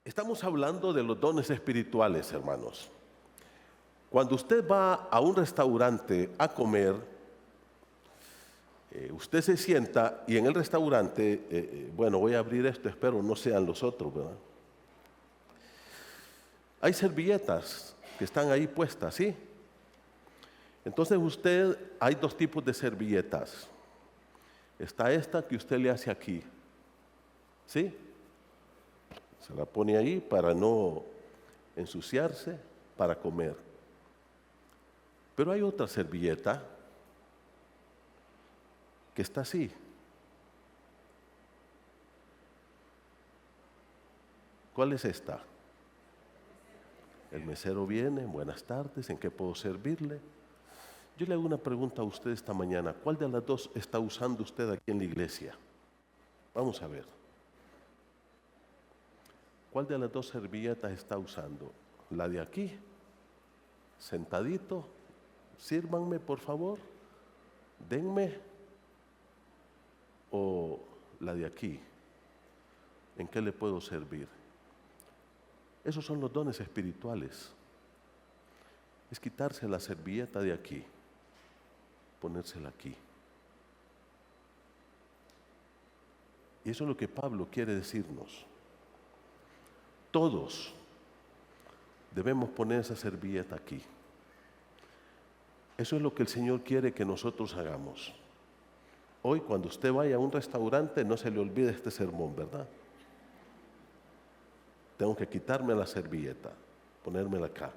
Estamos hablando de los dones espirituales, hermanos. Cuando usted va a un restaurante a comer, usted se sienta y en el restaurante, bueno, voy a abrir esto, espero no sean los otros, ¿verdad? Hay servilletas que están ahí puestas, ¿sí? Entonces hay dos tipos de servilletas. Está esta que usted le hace aquí, ¿sí? Se la pone ahí para no ensuciarse, para comer. Pero hay otra servilleta que está así. ¿Cuál es esta? El mesero viene, buenas tardes, ¿en qué puedo servirle? Yo le hago una pregunta a usted esta mañana. ¿Cuál de las dos está usando usted aquí en la iglesia? Vamos a ver. ¿Cuál de las dos servilletas está usando? ¿La de aquí? Sentadito. Sírvanme, por favor. Denme. ¿O la de aquí? ¿En qué le puedo servir? Esos son los dones espirituales. Es quitarse la servilleta de aquí, ponérsela aquí. Y eso es lo que Pablo quiere decirnos. Todos debemos poner esa servilleta aquí. Eso es lo que el Señor quiere que nosotros hagamos. Hoy, cuando usted vaya a un restaurante, no se le olvide este sermón, ¿verdad? Tengo que quitarme la servilleta, ponérmela acá.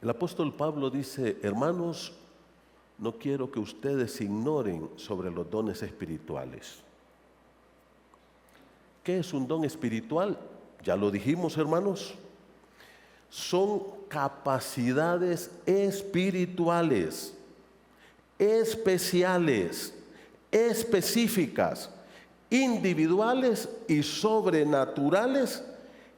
El apóstol Pablo dice: hermanos, no quiero que ustedes ignoren sobre los dones espirituales. ¿Qué es un don espiritual? Ya lo dijimos, hermanos. Son capacidades espirituales, especiales, específicas, individuales y sobrenaturales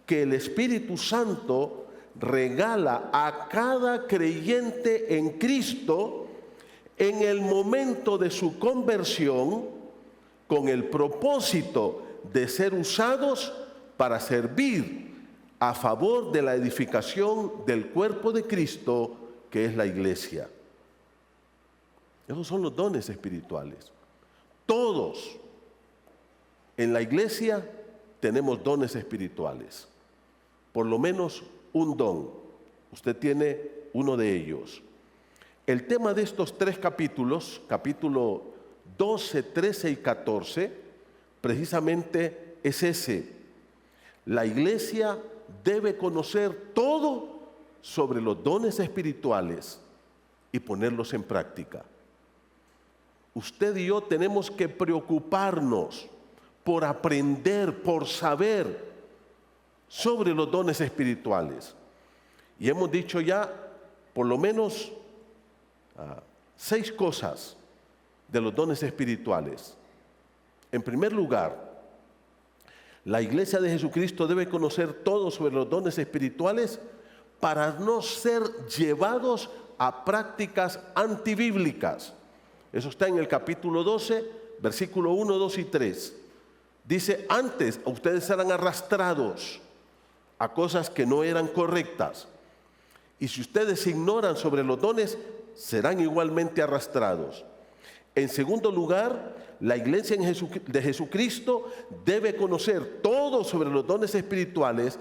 que el Espíritu Santo regala a cada creyente en Cristo en el momento de su conversión, con el propósito de ser usados para servir a favor de la edificación del cuerpo de Cristo, que es la iglesia. Esos son los dones espirituales. Todos en la iglesia tenemos dones espirituales. Por lo menos un don. Usted tiene uno de ellos. El tema de estos tres capítulos, capítulo 12, 13 y 14, precisamente es ese. La iglesia debe conocer todo sobre los dones espirituales y ponerlos en práctica. Usted y yo tenemos que preocuparnos por aprender, por saber sobre los dones espirituales. Y hemos dicho ya por lo menos 6 cosas de los dones espirituales. En primer lugar, la iglesia de Jesucristo debe conocer todo sobre los dones espirituales para no ser llevados a prácticas antibíblicas. Eso está en el capítulo 12, versículo 1, 2 y 3. Dice: antes ustedes eran arrastrados a cosas que no eran correctas. Y si ustedes ignoran sobre los dones, serán igualmente arrastrados. En segundo lugar, la iglesia de Jesucristo debe conocer todo sobre los dones espirituales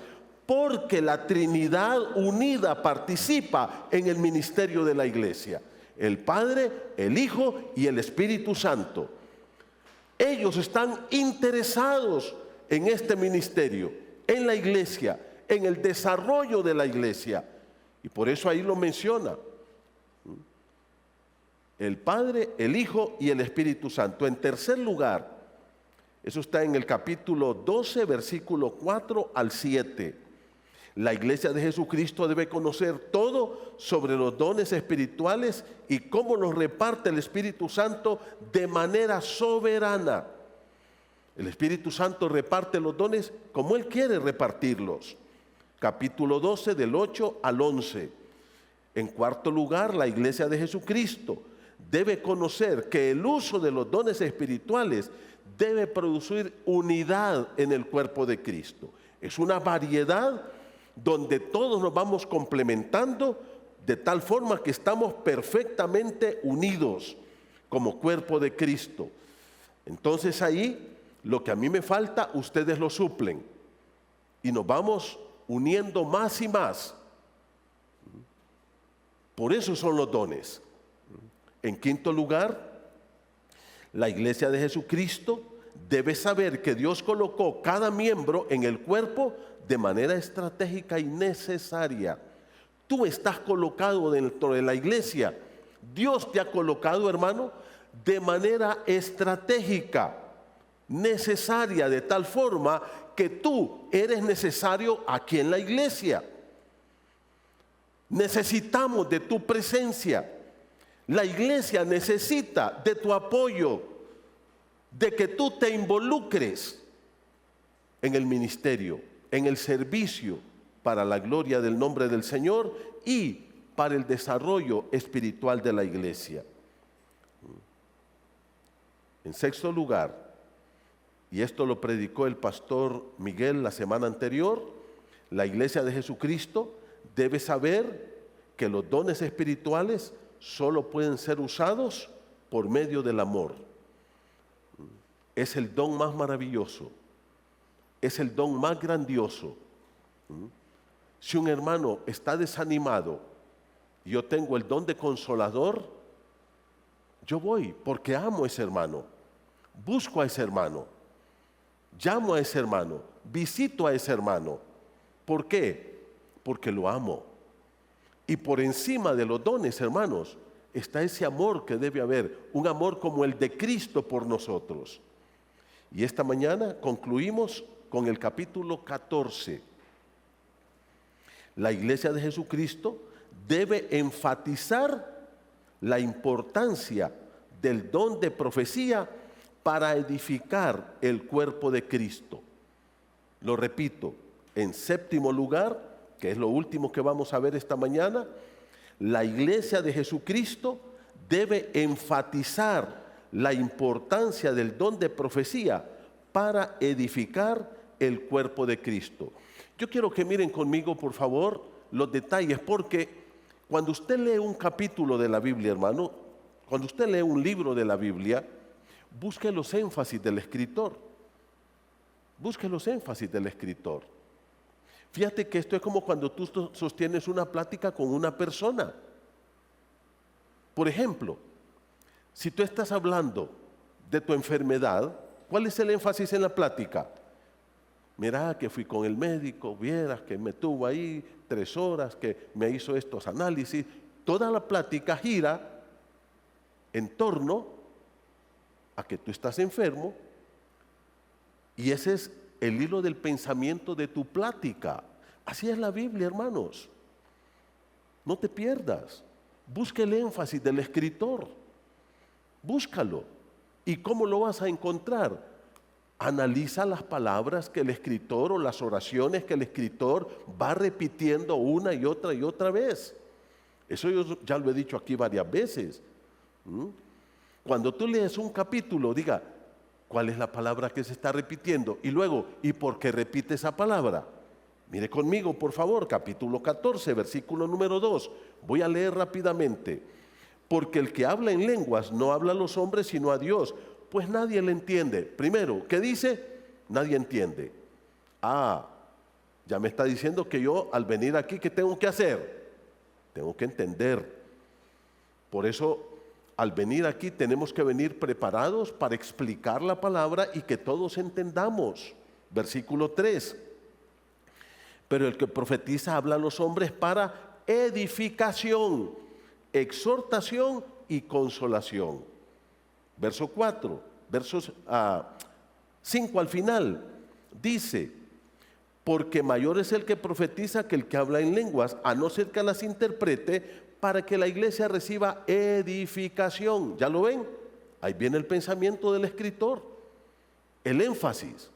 porque la Trinidad unida participa en el ministerio de la iglesia. El Padre, el Hijo y el Espíritu Santo. Ellos están interesados en este ministerio, en la iglesia, en el desarrollo de la iglesia. Y por eso ahí lo menciona. El Padre, el Hijo y el Espíritu Santo. En tercer lugar, eso está en el capítulo 12, versículo 4 al 7. La iglesia de Jesucristo debe conocer todo sobre los dones espirituales y cómo los reparte el Espíritu Santo de manera soberana. El Espíritu Santo reparte los dones como Él quiere repartirlos. Capítulo 12, del 8 al 11. En cuarto lugar, la iglesia de Jesucristo debe conocer que el uso de los dones espirituales debe producir unidad en el cuerpo de Cristo. Es una variedad donde todos nos vamos complementando de tal forma que estamos perfectamente unidos como cuerpo de Cristo. Entonces ahí, lo que a mí me falta, ustedes lo suplen. Y nos vamos uniendo más y más. Por eso son los dones. En quinto lugar, la iglesia de Jesucristo debe saber que Dios colocó cada miembro en el cuerpo de manera estratégica y necesaria. Tú estás colocado dentro de la iglesia. Dios te ha colocado, hermano, de manera estratégica, necesaria, de tal forma que tú eres necesario aquí en la iglesia. Necesitamos de tu presencia. La iglesia necesita de tu apoyo, de que tú te involucres en el ministerio, en el servicio para la gloria del nombre del Señor y para el desarrollo espiritual de la iglesia. En sexto lugar, y esto lo predicó el pastor Miguel la semana anterior, la iglesia de Jesucristo debe saber que los dones espirituales solo pueden ser usados por medio del amor. Es el don más maravilloso, es el don más grandioso. Si un hermano está desanimado y yo tengo el don de consolador, yo voy porque amo a ese hermano, busco a ese hermano, llamo a ese hermano, visito a ese hermano. ¿Por qué? Porque lo amo. Y por encima de los dones, hermanos, está ese amor que debe haber, un amor como el de Cristo por nosotros. Y esta mañana concluimos con el capítulo 14. La iglesia de Jesucristo debe enfatizar la importancia del don de profecía para edificar el cuerpo de Cristo. Lo repito, en séptimo lugar, que es lo último que vamos a ver esta mañana, la iglesia de Jesucristo debe enfatizar la importancia del don de profecía para edificar el cuerpo de Cristo. Yo quiero que miren conmigo, por favor, los detalles, porque cuando usted lee un capítulo de la Biblia, hermano, cuando usted lee un libro de la Biblia, busque los énfasis del escritor. Busque los énfasis del escritor. Fíjate que esto es como cuando tú sostienes una plática con una persona. Por ejemplo, si tú estás hablando de tu enfermedad, ¿cuál es el énfasis en la plática? Mira que fui con el médico, vieras que me tuvo ahí 3 horas, que me hizo estos análisis. Toda la plática gira en torno a que tú estás enfermo y ese es el hilo del pensamiento de tu plática. Así es la Biblia, hermanos. No te pierdas. Busca el énfasis del escritor. Búscalo. ¿Y cómo lo vas a encontrar? Analiza las palabras que el escritor o las oraciones que el escritor va repitiendo una y otra vez. Eso yo ya lo he dicho aquí varias veces. Cuando tú lees un capítulo, diga, ¿cuál es la palabra que se está repitiendo? Y luego, ¿y por qué repite esa palabra? Mire conmigo, por favor, capítulo 14, versículo número 2. Voy a leer rápidamente. Porque el que habla en lenguas no habla a los hombres sino a Dios, pues nadie le entiende. Primero, ¿qué dice? Nadie entiende. Ya me está diciendo que yo al venir aquí, ¿qué tengo que hacer? Tengo que entender. Por eso, al venir aquí tenemos que venir preparados para explicar la palabra y que todos entendamos. Versículo 3. Pero el que profetiza habla a los hombres para edificación, exhortación y consolación. Verso 4, versos 5 al final, dice, porque mayor es el que profetiza que el que habla en lenguas, a no ser que las interprete, para que la iglesia reciba edificación. ¿Ya lo ven? Ahí viene el pensamiento del escritor, el énfasis,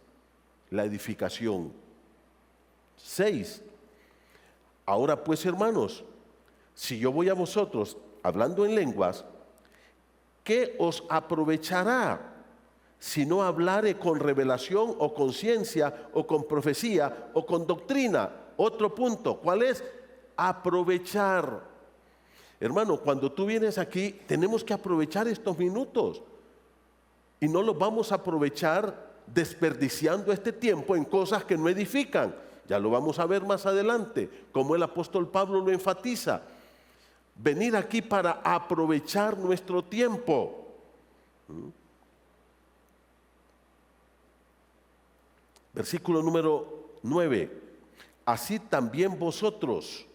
la edificación. 6. Ahora pues, hermanos, si yo voy a vosotros hablando en lenguas, ¿qué os aprovechará sino hablare con revelación o con ciencia o con profecía o con doctrina. Otro punto, ¿cuál es? Aprovechar. Hermano, cuando tú vienes aquí, tenemos que aprovechar estos minutos. Y no los vamos a aprovechar desperdiciando este tiempo en cosas que no edifican. Ya lo vamos a ver más adelante, como el apóstol Pablo lo enfatiza. Venir aquí para aprovechar nuestro tiempo. Versículo número 9. Así también vosotros,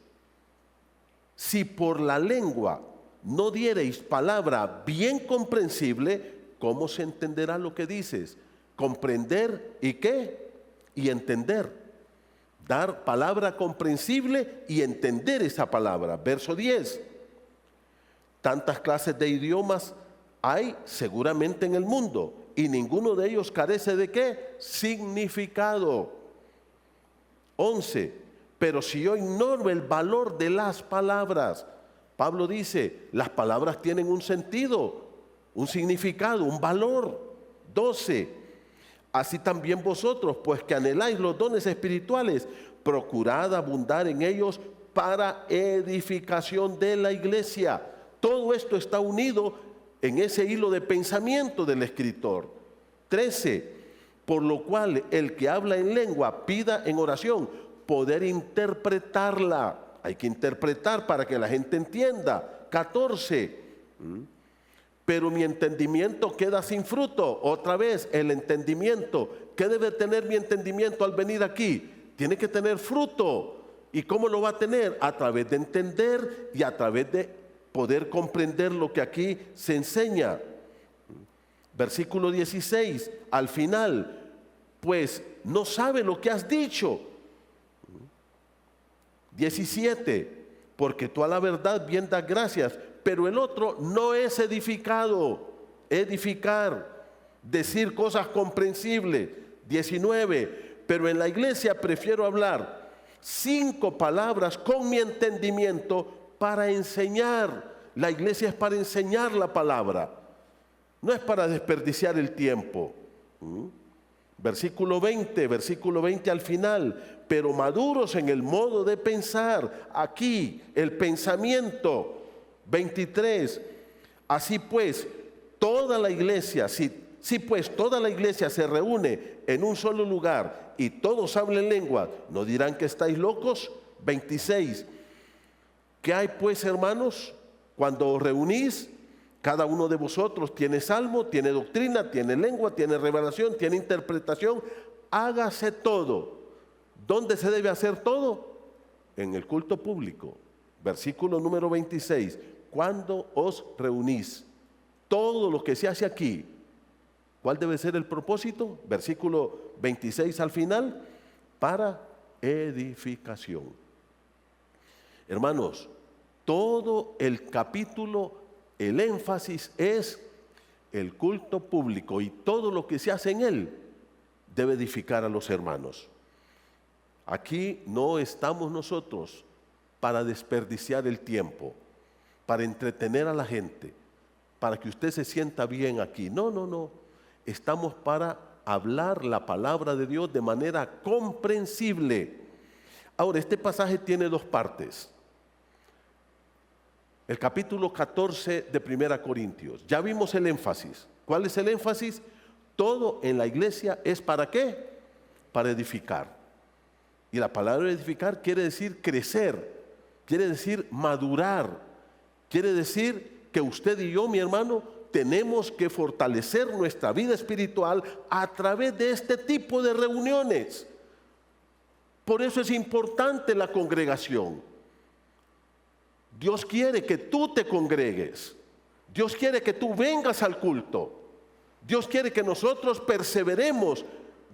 si por la lengua no diereis palabra bien comprensible, ¿cómo se entenderá lo que dices? Comprender y qué? Y entender. Dar palabra comprensible y entender esa palabra. Verso 10. Tantas clases de idiomas hay seguramente en el mundo y ninguno de ellos carece de ¿qué? Significado. 11. Pero si yo ignoro el valor de las palabras, Pablo dice, las palabras tienen un sentido, un significado, un valor. 12. Así también vosotros, pues que anheláis los dones espirituales, procurad abundar en ellos para edificación de la iglesia. Todo esto está unido en ese hilo de pensamiento del escritor. 13. Por lo cual el que habla en lengua pida en oración poder interpretarla. Hay que interpretar para que la gente entienda. 14. Pero mi entendimiento queda sin fruto. Otra vez, el entendimiento. ¿Qué debe tener mi entendimiento al venir aquí? Tiene que tener fruto. ¿Y cómo lo va a tener? A través de entender y a través de poder comprender lo que aquí se enseña. Versículo 16, al final, pues no sabe lo que has dicho. 17, porque tú a la verdad bien das gracias, pero el otro no es edificado. Edificar, decir cosas comprensibles. 19, pero en la iglesia prefiero hablar 5 palabras con mi entendimiento para enseñar. La iglesia es para enseñar la palabra, no es para desperdiciar el tiempo. Versículo 20 al final, pero maduros en el modo de pensar. Aquí el pensamiento. 23, así pues toda la iglesia, si pues toda la iglesia se reúne en un solo lugar y todos hablen lengua, ¿no dirán que estáis locos? 26, ¿qué hay pues, hermanos? Cuando os reunís, cada uno de vosotros tiene salmo, tiene doctrina, tiene lengua, tiene revelación, tiene interpretación. Hágase todo. ¿Dónde se debe hacer todo? En el culto público. Versículo número 26. Cuando os reunís, todo lo que se hace aquí, ¿cuál debe ser el propósito? Versículo 26 al final, para edificación. Hermanos, todo el capítulo, el énfasis es el culto público y todo lo que se hace en él debe edificar a los hermanos. Aquí no estamos nosotros para desperdiciar el tiempo, para entretener a la gente, para que usted se sienta bien aquí. No. Estamos para hablar la palabra de Dios de manera comprensible. Ahora, este pasaje tiene 2 partes. El capítulo 14 de 1 Corintios. Ya vimos el énfasis. ¿Cuál es el énfasis? Todo en la iglesia es ¿para qué? Para edificar. Y la palabra edificar quiere decir crecer, quiere decir madurar. Quiere decir que usted y yo, mi hermano, tenemos que fortalecer nuestra vida espiritual a través de este tipo de reuniones. Por eso es importante la congregación. Dios quiere que tú te congregues. Dios quiere que tú vengas al culto. Dios quiere que nosotros perseveremos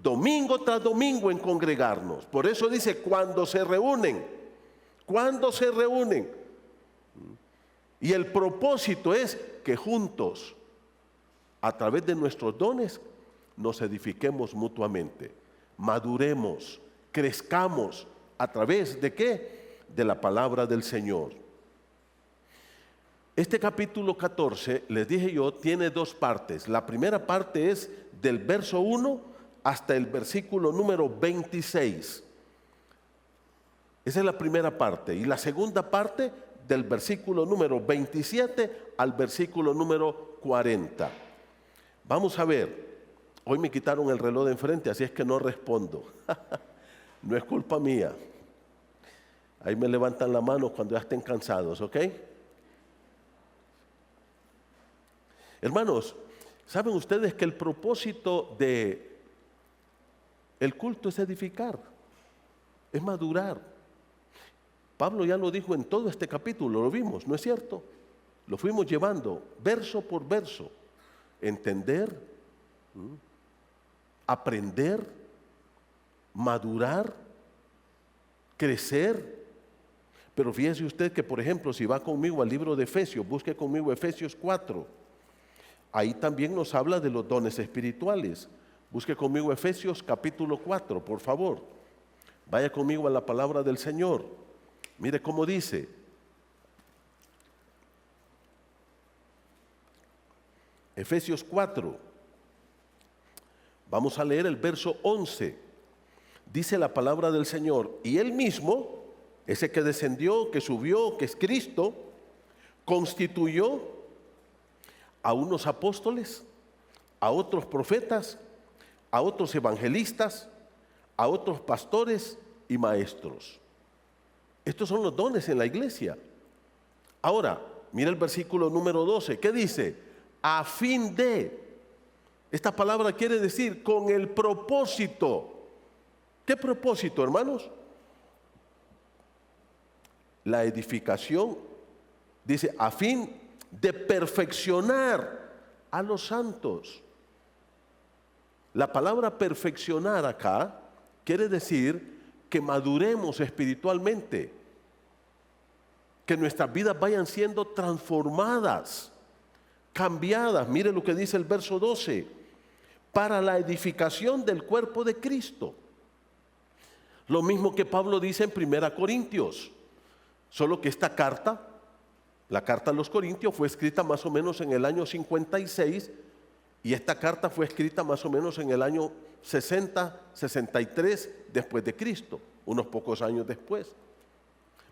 domingo tras domingo en congregarnos. Por eso dice, cuando se reúnen. Y el propósito es que juntos, a través de nuestros dones, nos edifiquemos mutuamente, maduremos, crezcamos, ¿a través de qué? De la palabra del Señor. Este capítulo 14, les dije yo, tiene dos partes. La primera parte es del verso 1 hasta el versículo número 26. Esa es la primera parte. Y la segunda parte del versículo número 27 al versículo número 40. Vamos a ver. Hoy me quitaron el reloj de enfrente, así es que no respondo. No es culpa mía. Ahí me levantan la mano cuando ya estén cansados, ¿ok? Hermanos, ¿saben ustedes que el propósito de el culto es edificar? Es madurar. Pablo ya lo dijo en todo este capítulo, lo vimos, ¿no es cierto? Lo fuimos llevando verso por verso. Entender, aprender, madurar, crecer. Pero fíjese usted que, por ejemplo, si va conmigo al libro de Efesios, busque conmigo Efesios 4. Ahí también nos habla de los dones espirituales. Busque conmigo Efesios capítulo 4, por favor. Vaya conmigo a la palabra del Señor. Mire cómo dice. Efesios 4. Vamos a leer el verso 11. Dice la palabra del Señor: y Él mismo, ese que descendió, que subió, que es Cristo, constituyó a unos apóstoles, a otros profetas, a otros evangelistas, a otros pastores y maestros. Estos son los dones en la iglesia. Ahora, mira el versículo número 12. ¿Qué dice? A fin de. Esta palabra quiere decir con el propósito. ¿Qué propósito, hermanos? La edificación, dice, a fin de perfeccionar a los santos. La palabra perfeccionar acá quiere decir que maduremos espiritualmente, que nuestras vidas vayan siendo transformadas, cambiadas. Mire lo que dice el verso 12: para la edificación del cuerpo de Cristo. Lo mismo que Pablo dice en 1 Corintios, solo que esta carta, la carta a los Corintios, fue escrita más o menos en el año 56 y esta carta fue escrita más o menos en el año 60, 63 después de Cristo, unos pocos años después.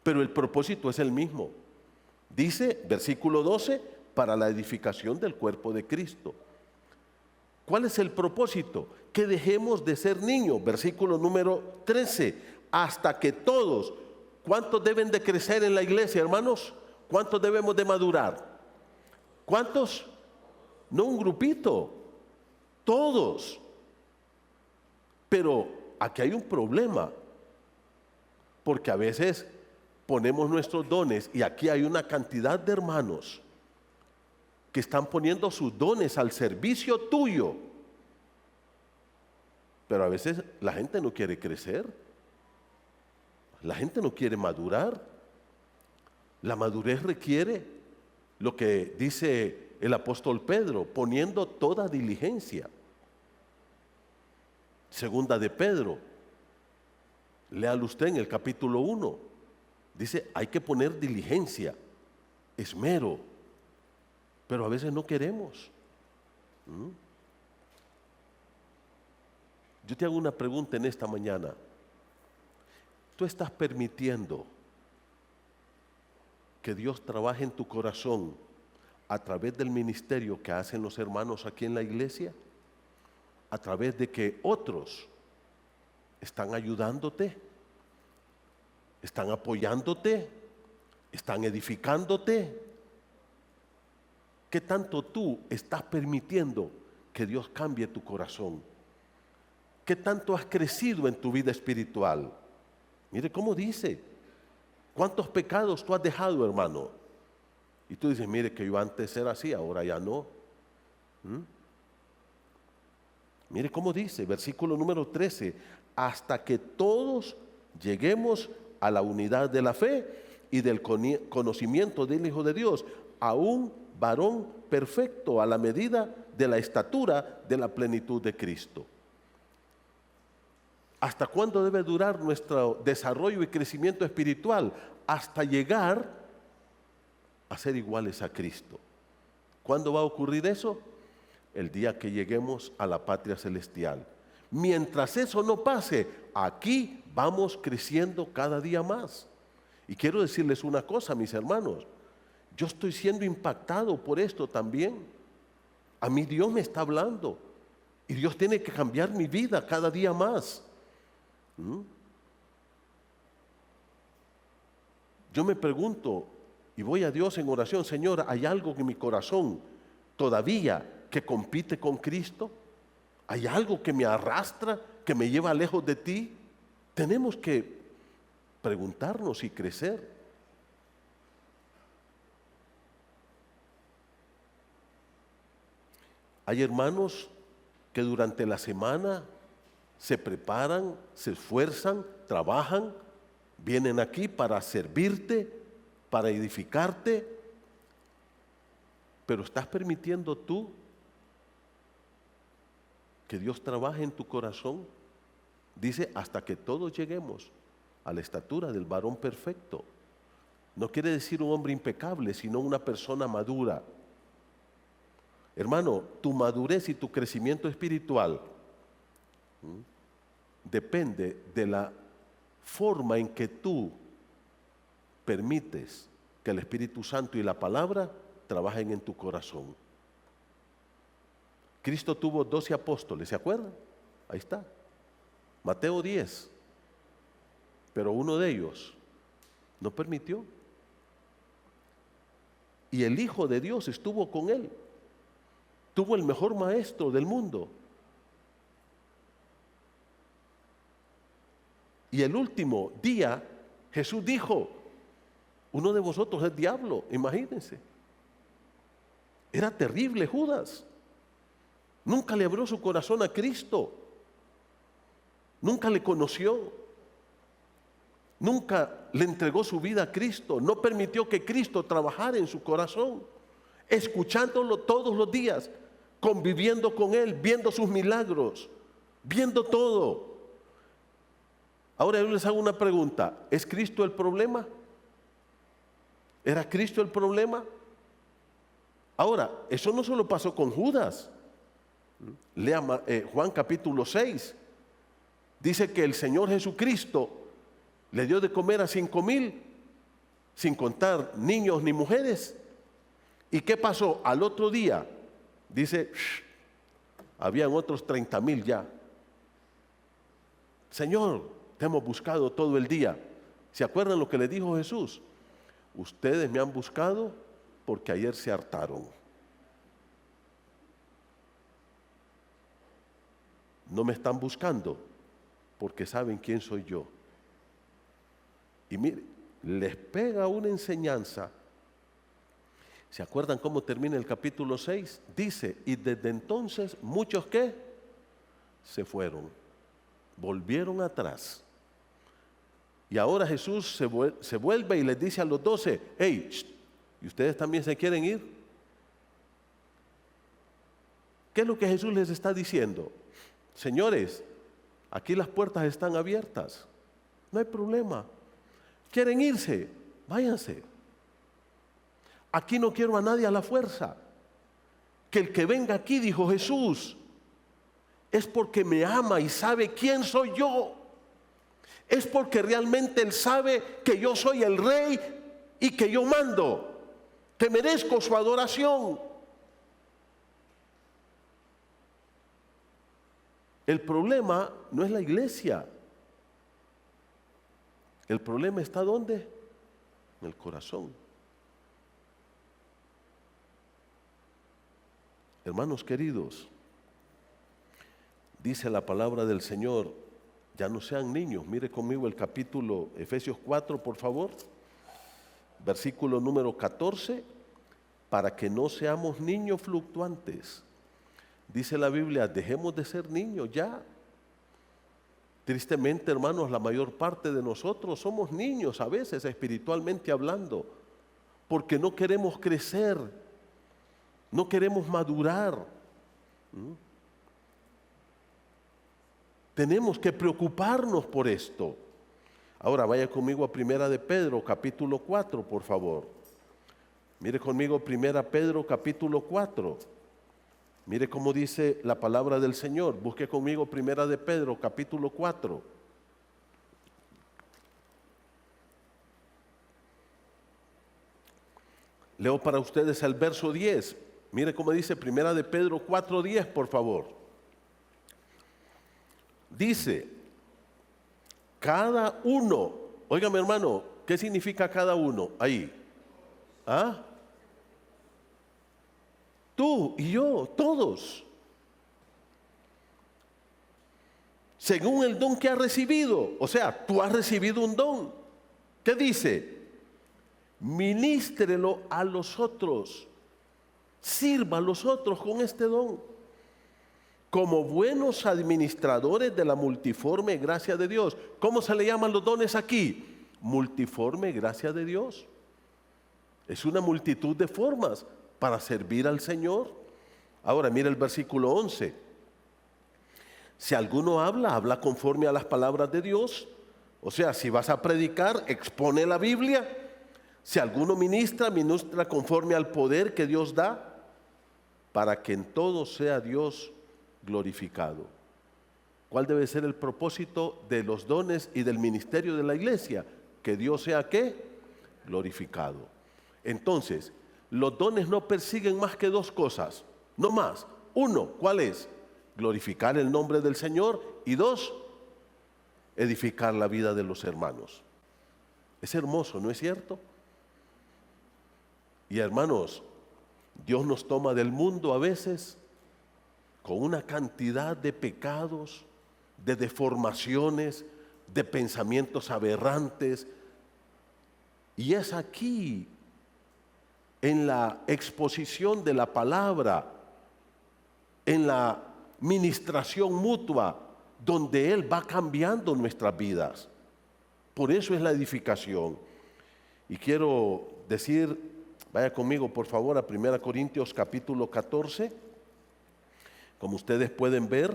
Pero el propósito es el mismo. Dice, versículo 12, para la edificación del cuerpo de Cristo. ¿Cuál es el propósito? Que dejemos de ser niños. Versículo número 13, hasta que todos. ¿Cuántos deben de crecer en la iglesia, hermanos? ¿Cuántos debemos de madurar? ¿Cuántos? No un grupito, todos. Pero aquí hay un problema, porque a veces ponemos nuestros dones, y aquí hay una cantidad de hermanos que están poniendo sus dones al servicio tuyo, pero a veces la gente no quiere crecer, la gente no quiere madurar. La madurez requiere lo que dice el apóstol Pedro, poniendo toda diligencia. Segunda de Pedro, léalo usted en el capítulo 1, dice, hay que poner diligencia, esmero, pero a veces no queremos. Yo te hago una pregunta en esta mañana. ¿Tú estás permitiendo que Dios trabaje en tu corazón a través del ministerio que hacen los hermanos aquí en la iglesia? A través de que otros están ayudándote, están apoyándote, están edificándote. ¿Qué tanto tú estás permitiendo que Dios cambie tu corazón? ¿Qué tanto has crecido en tu vida espiritual? Mire cómo dice. ¿Cuántos pecados tú has dejado, hermano? Y tú dices, mire que yo antes era así, ahora ya no. Mire cómo dice, versículo número 13, hasta que todos lleguemos a la unidad de la fe y del conocimiento del Hijo de Dios, a un varón perfecto, a la medida de la estatura de la plenitud de Cristo. ¿Hasta cuándo debe durar nuestro desarrollo y crecimiento espiritual? Hasta llegar a ser iguales a Cristo. ¿Cuándo va a ocurrir eso? El día que lleguemos a la patria celestial. Mientras eso no pase, aquí vamos creciendo cada día más. Y quiero decirles una cosa, mis hermanos, yo estoy siendo impactado por esto también. A mí Dios me está hablando y Dios tiene que cambiar mi vida cada día más. Yo me pregunto y voy a Dios en oración: Señor, ¿hay algo en mi corazón todavía que compite con Cristo? ¿Hay algo que me arrastra, que me lleva lejos de ti? Tenemos que preguntarnos y crecer. Hay hermanos que durante la semana se preparan, se esfuerzan, trabajan, vienen aquí para servirte, para edificarte, pero ¿estás permitiendo tú que Dios trabaje en tu corazón? Dice, hasta que todos lleguemos a la estatura del varón perfecto. No quiere decir un hombre impecable, sino una persona madura. Hermano, tu madurez y tu crecimiento espiritual depende de la forma en que tú permites que el Espíritu Santo y la palabra trabajen en tu corazón. Cristo tuvo 12 apóstoles, ¿se acuerdan? Ahí está. Mateo 10. Pero uno de ellos no permitió. Y el Hijo de Dios estuvo con él. Tuvo el mejor maestro del mundo. Y el último día Jesús dijo: uno de vosotros es diablo, imagínense. Era terrible Judas. Nunca le abrió su corazón a Cristo. Nunca le conoció. Nunca le entregó su vida a Cristo. No permitió que Cristo trabajara en su corazón. Escuchándolo todos los días, conviviendo con Él, viendo sus milagros, viendo todo. Ahora yo les hago una pregunta: ¿es Cristo el problema? ¿Era Cristo el problema? Ahora, eso no solo pasó con Judas. Lea Juan capítulo 6. Dice que el Señor Jesucristo le dio de comer a 5,000, sin contar niños ni mujeres. ¿Y qué pasó? Al otro día, dice, habían otros 30,000 ya. Señor, te hemos buscado todo el día. ¿Se acuerdan lo que le dijo Jesús? Ustedes me han buscado porque ayer se hartaron. No me están buscando porque saben quién soy yo. Y mire, les pega una enseñanza. ¿Se acuerdan cómo termina el capítulo 6? Dice, y desde entonces muchos ¿qué? Se fueron, volvieron atrás. Y ahora Jesús se vuelve y les dice a los 12, hey, ¿y ustedes también se quieren ir? ¿Qué es lo que Jesús les está diciendo? Señores, aquí las puertas están abiertas, no hay problema. ¿Quieren irse? Váyanse. Aquí no quiero a nadie a la fuerza. Que el que venga aquí, dijo Jesús, es porque me ama y sabe quién soy yo. Es porque realmente Él sabe que yo soy el Rey y que yo mando, que merezco su adoración. El problema no es la iglesia. El problema está ¿dónde? En el corazón. Hermanos queridos, dice la palabra del Señor, ya no sean niños. Mire conmigo el capítulo Efesios 4, por favor, versículo número 14, para que no seamos niños fluctuantes. Dice la Biblia, dejemos de ser niños ya. Tristemente, hermanos, la mayor parte de nosotros somos niños a veces, espiritualmente hablando, porque no queremos crecer, no queremos madurar. Tenemos que preocuparnos por esto. Ahora vaya conmigo a Primera de Pedro, capítulo 4, por favor. Mire conmigo 1 Pedro capítulo 4. Mire cómo dice la palabra del Señor. Busque conmigo 1 de Pedro capítulo 4. Leo para ustedes el verso 10. Mire cómo dice 1 de Pedro 4:10, por favor. Dice, cada uno, óigame hermano, ¿qué significa cada uno ahí? ¿Ah? Tú y yo, todos. Según el don que ha recibido. O sea, tú has recibido un don. ¿Qué dice? Ministrelo a los otros. Sirva a los otros con este don. Como buenos administradores de la multiforme gracia de Dios. ¿Cómo se le llaman los dones aquí? Multiforme gracia de Dios. Es una multitud de formas para servir al Señor. Ahora mira el versículo 11. Si alguno habla conforme a las palabras de Dios. O sea, si vas a predicar, expone la Biblia. Si alguno ministra conforme al poder que Dios da, para que en todo sea Dios glorificado. ¿Cuál debe ser el propósito de los dones y del ministerio de la iglesia? Que Dios sea ¿qué? Glorificado. Entonces, los dones no persiguen más que dos cosas, no más. Uno, ¿cuál es? Glorificar el nombre del Señor. Y dos, edificar la vida de los hermanos. Es hermoso, ¿no es cierto? Y hermanos, Dios nos toma del mundo a veces con una cantidad de pecados, de deformaciones, de pensamientos aberrantes. Y es aquí, en la exposición de la palabra, en la ministración mutua, donde Él va cambiando nuestras vidas. Por eso es la edificación. Y quiero decir, vaya conmigo por favor a 1 Corintios capítulo 14. Como ustedes pueden ver,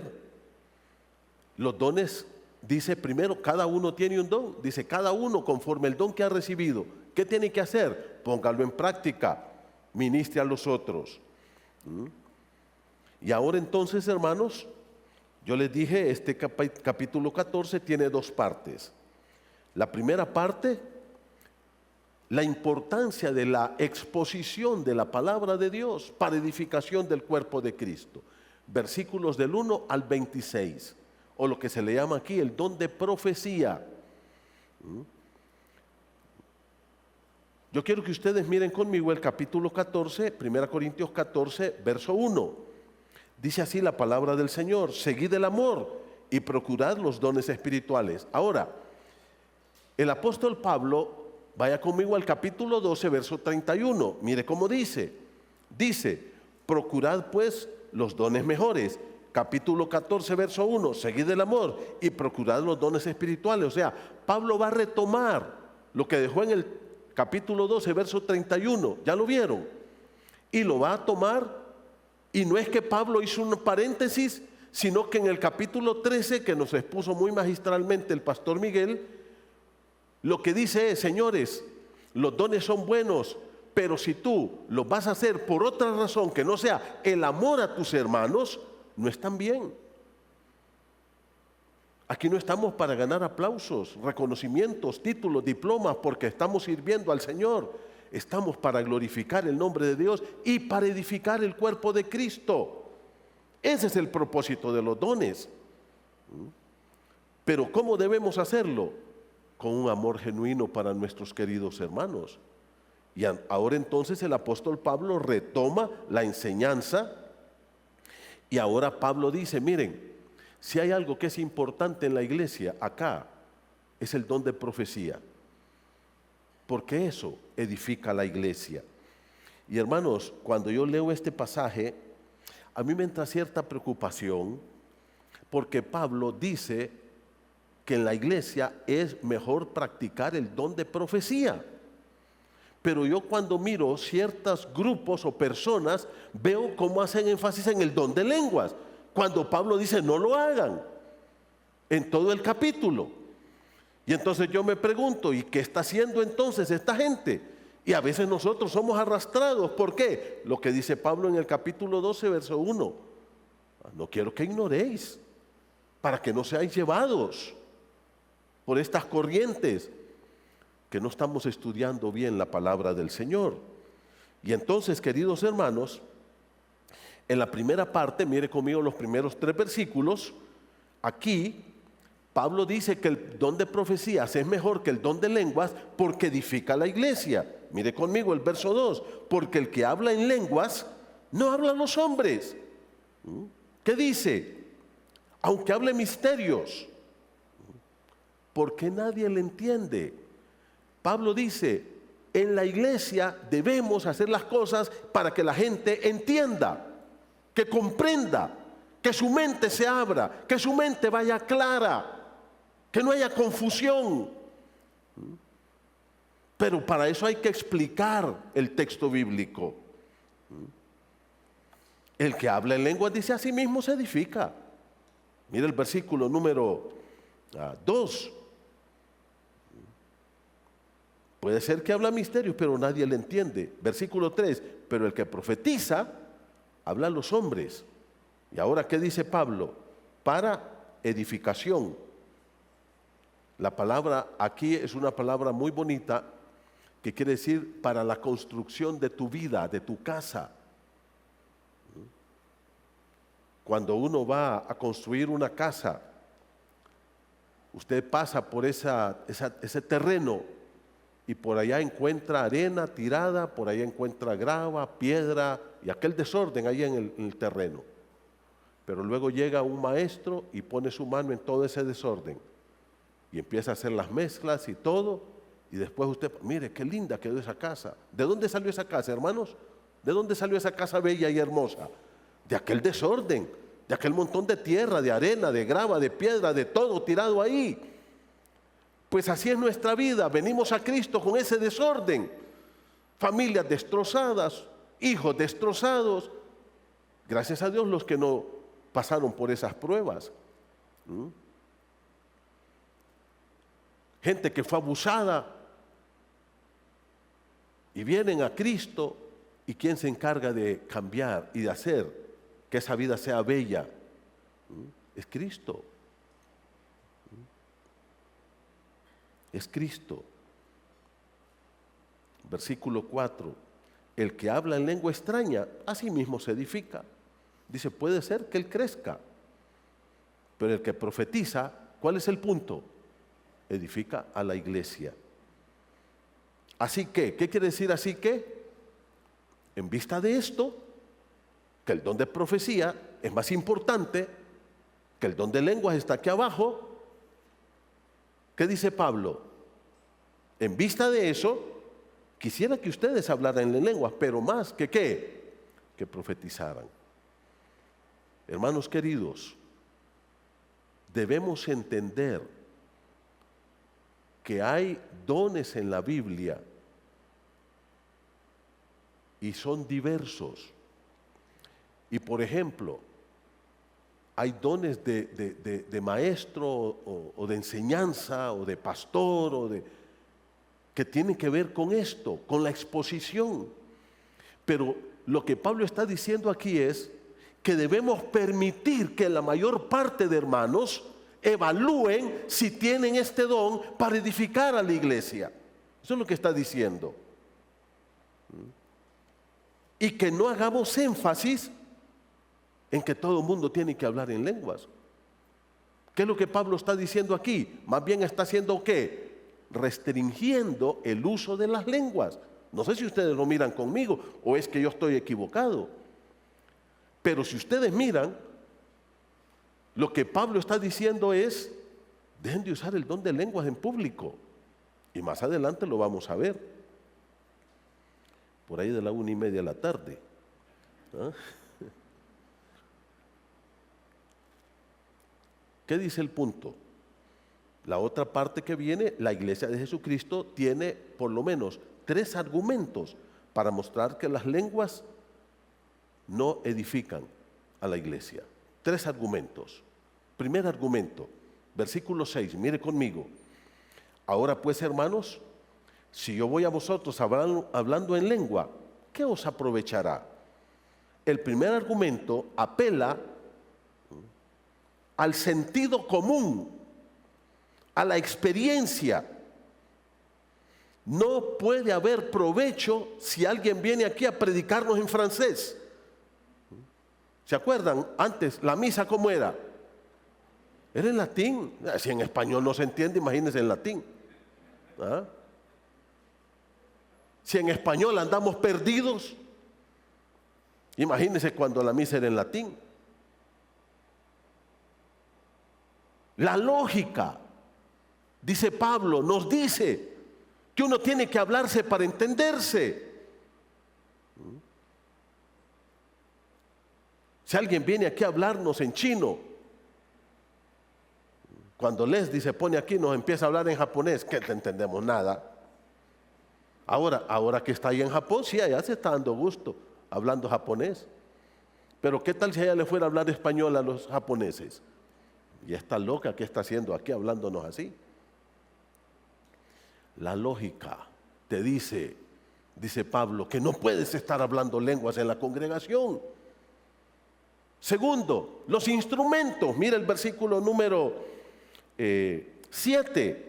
los dones, dice primero, cada uno tiene un don. Dice, cada uno conforme el don que ha recibido. ¿Qué tiene que hacer? Póngalo en práctica. Ministre a los otros. Y ahora entonces, hermanos, yo les dije, este capítulo 14 tiene dos partes. La primera parte, la importancia de la exposición de la palabra de Dios para edificación del cuerpo de Cristo. Versículos del 1 al 26, o lo que se le llama aquí el don de profecía. Yo quiero que ustedes miren conmigo el capítulo 14, 1 Corintios 14, verso 1. Dice así la palabra del Señor: seguid el amor y procurad los dones espirituales. Ahora, el apóstol Pablo, vaya conmigo al capítulo 12, verso 31. Mire cómo dice. Dice, procurad pues los dones mejores. Capítulo 14, verso 1, seguid el amor y procurad los dones espirituales. O sea, Pablo va a retomar lo que dejó en el capítulo 12, verso 31. ¿Ya lo vieron? Y lo va a tomar. Y no es que Pablo hizo un paréntesis, sino que en el capítulo 13, que nos expuso muy magistralmente el pastor Miguel, lo que dice es, señores, los dones son buenos, pero si tú los vas a hacer por otra razón que no sea el amor a tus hermanos, no están bien. Aquí no estamos para ganar aplausos, reconocimientos, títulos, diplomas, porque estamos sirviendo al Señor. Estamos para glorificar el nombre de Dios y para edificar el cuerpo de Cristo. Ese es el propósito de los dones. Pero ¿cómo debemos hacerlo? Con un amor genuino para nuestros queridos hermanos. Y ahora entonces el apóstol Pablo retoma la enseñanza. Y ahora Pablo dice, miren, si hay algo que es importante en la iglesia acá, es el don de profecía. Porque eso edifica la iglesia. Y hermanos, cuando yo leo este pasaje, a mí me entra cierta preocupación, porque Pablo dice que en la iglesia es mejor practicar el don de profecía. Pero yo cuando miro ciertos grupos o personas, veo cómo hacen énfasis en el don de lenguas, cuando Pablo dice no lo hagan, en todo el capítulo. Y entonces yo me pregunto, ¿y qué está haciendo entonces esta gente? Y a veces nosotros somos arrastrados. ¿Por qué? Lo que dice Pablo en el capítulo 12, verso 1. No quiero que ignoréis, para que no seáis llevados por estas corrientes, que no estamos estudiando bien la palabra del Señor. Y entonces, queridos hermanos, en la primera parte, mire conmigo los primeros 3 versículos, aquí Pablo dice que el don de profecías es mejor que el don de lenguas porque edifica la iglesia. Mire conmigo el verso 2, porque el que habla en lenguas no habla a los hombres. ¿Qué dice? Aunque hable misterios, porque nadie le entiende. Pablo dice, en la iglesia debemos hacer las cosas para que la gente entienda, que comprenda, que su mente se abra, que su mente vaya clara, que no haya confusión. Pero para eso hay que explicar el texto bíblico. El que habla en lenguas, dice, a sí mismo se edifica. Mira el versículo número 2. Puede ser que habla misterios, pero nadie le entiende. Versículo 3, pero el que profetiza, habla a los hombres. Y ahora, ¿qué dice Pablo? Para edificación. La palabra aquí es una palabra muy bonita, que quiere decir para la construcción de tu vida, de tu casa. Cuando uno va a construir una casa, usted pasa por ese terreno y por allá encuentra arena tirada, por allá encuentra grava, piedra y aquel desorden ahí en el terreno. Pero luego llega un maestro y pone su mano en todo ese desorden y empieza a hacer las mezclas y todo, y después usted, mire qué linda quedó esa casa. ¿De dónde salió esa casa, hermanos? ¿De dónde salió esa casa bella y hermosa? De aquel desorden, de aquel montón de tierra, de arena, de grava, de piedra, de todo tirado ahí. Pues así es nuestra vida, venimos a Cristo con ese desorden. Familias destrozadas, hijos destrozados. Gracias a Dios los que no pasaron por esas pruebas. Gente que fue abusada y vienen a Cristo, y ¿quién se encarga de cambiar y de hacer que esa vida sea bella? Es Cristo. Es Cristo. Versículo 4. El que habla en lengua extraña, a sí mismo se edifica. Dice, puede ser que él crezca, pero el que profetiza, ¿cuál es el punto? Edifica a la iglesia. Así que, ¿qué quiere decir así que? En vista de esto, que el don de profecía es más importante, que el don de lenguas está aquí abajo. ¿Qué dice Pablo? En vista de eso, quisiera que ustedes hablaran en lenguas, pero más que ¿qué? Que profetizaran. Hermanos queridos, debemos entender que hay dones en la Biblia y son diversos. Y por ejemplo, hay dones de maestro o de enseñanza o de pastor que tienen que ver con esto, con la exposición. Pero lo que Pablo está diciendo aquí es que debemos permitir que la mayor parte de hermanos evalúen si tienen este don para edificar a la iglesia. Eso es lo que está diciendo. Y que no hagamos énfasis en que todo el mundo tiene que hablar en lenguas. ¿Qué es lo que Pablo está diciendo aquí? Más bien está haciendo ¿qué? Restringiendo el uso de las lenguas. No sé si ustedes lo miran conmigo o es que yo estoy equivocado. Pero si ustedes miran, lo que Pablo está diciendo es, dejen de usar el don de lenguas en público. Y más adelante lo vamos a ver. Por ahí de la 1:30 de la tarde. ¿Qué dice el punto? La otra parte que viene, la iglesia de Jesucristo tiene por lo menos 3 argumentos para mostrar que las lenguas no edifican a la iglesia. 3 argumentos. Primer argumento, versículo 6, mire conmigo. Ahora pues, hermanos, si yo voy a vosotros hablando en lengua, ¿qué os aprovechará? El primer argumento apela al sentido común, a la experiencia. No puede haber provecho si alguien viene aquí a predicarnos en francés. ¿Se acuerdan? Antes, la misa, ¿cómo era? Era en latín. Si en español no se entiende, imagínense en latín. ¿Ah? Si en español andamos perdidos, imagínense cuando la misa era en latín. La lógica, dice Pablo, nos dice que uno tiene que hablarse para entenderse. Si alguien viene aquí a hablarnos en chino, cuando Leslie se pone aquí nos empieza a hablar en japonés, que no entendemos nada. Ahora que está ahí en Japón, sí, allá se está dando gusto hablando japonés. Pero ¿qué tal si ella le fuera a hablar español a los japoneses? Y está loca, ¿qué está haciendo aquí hablándonos así? La lógica te dice Pablo, que no puedes estar hablando lenguas en la congregación. Segundo, los instrumentos. Mira el versículo número 7.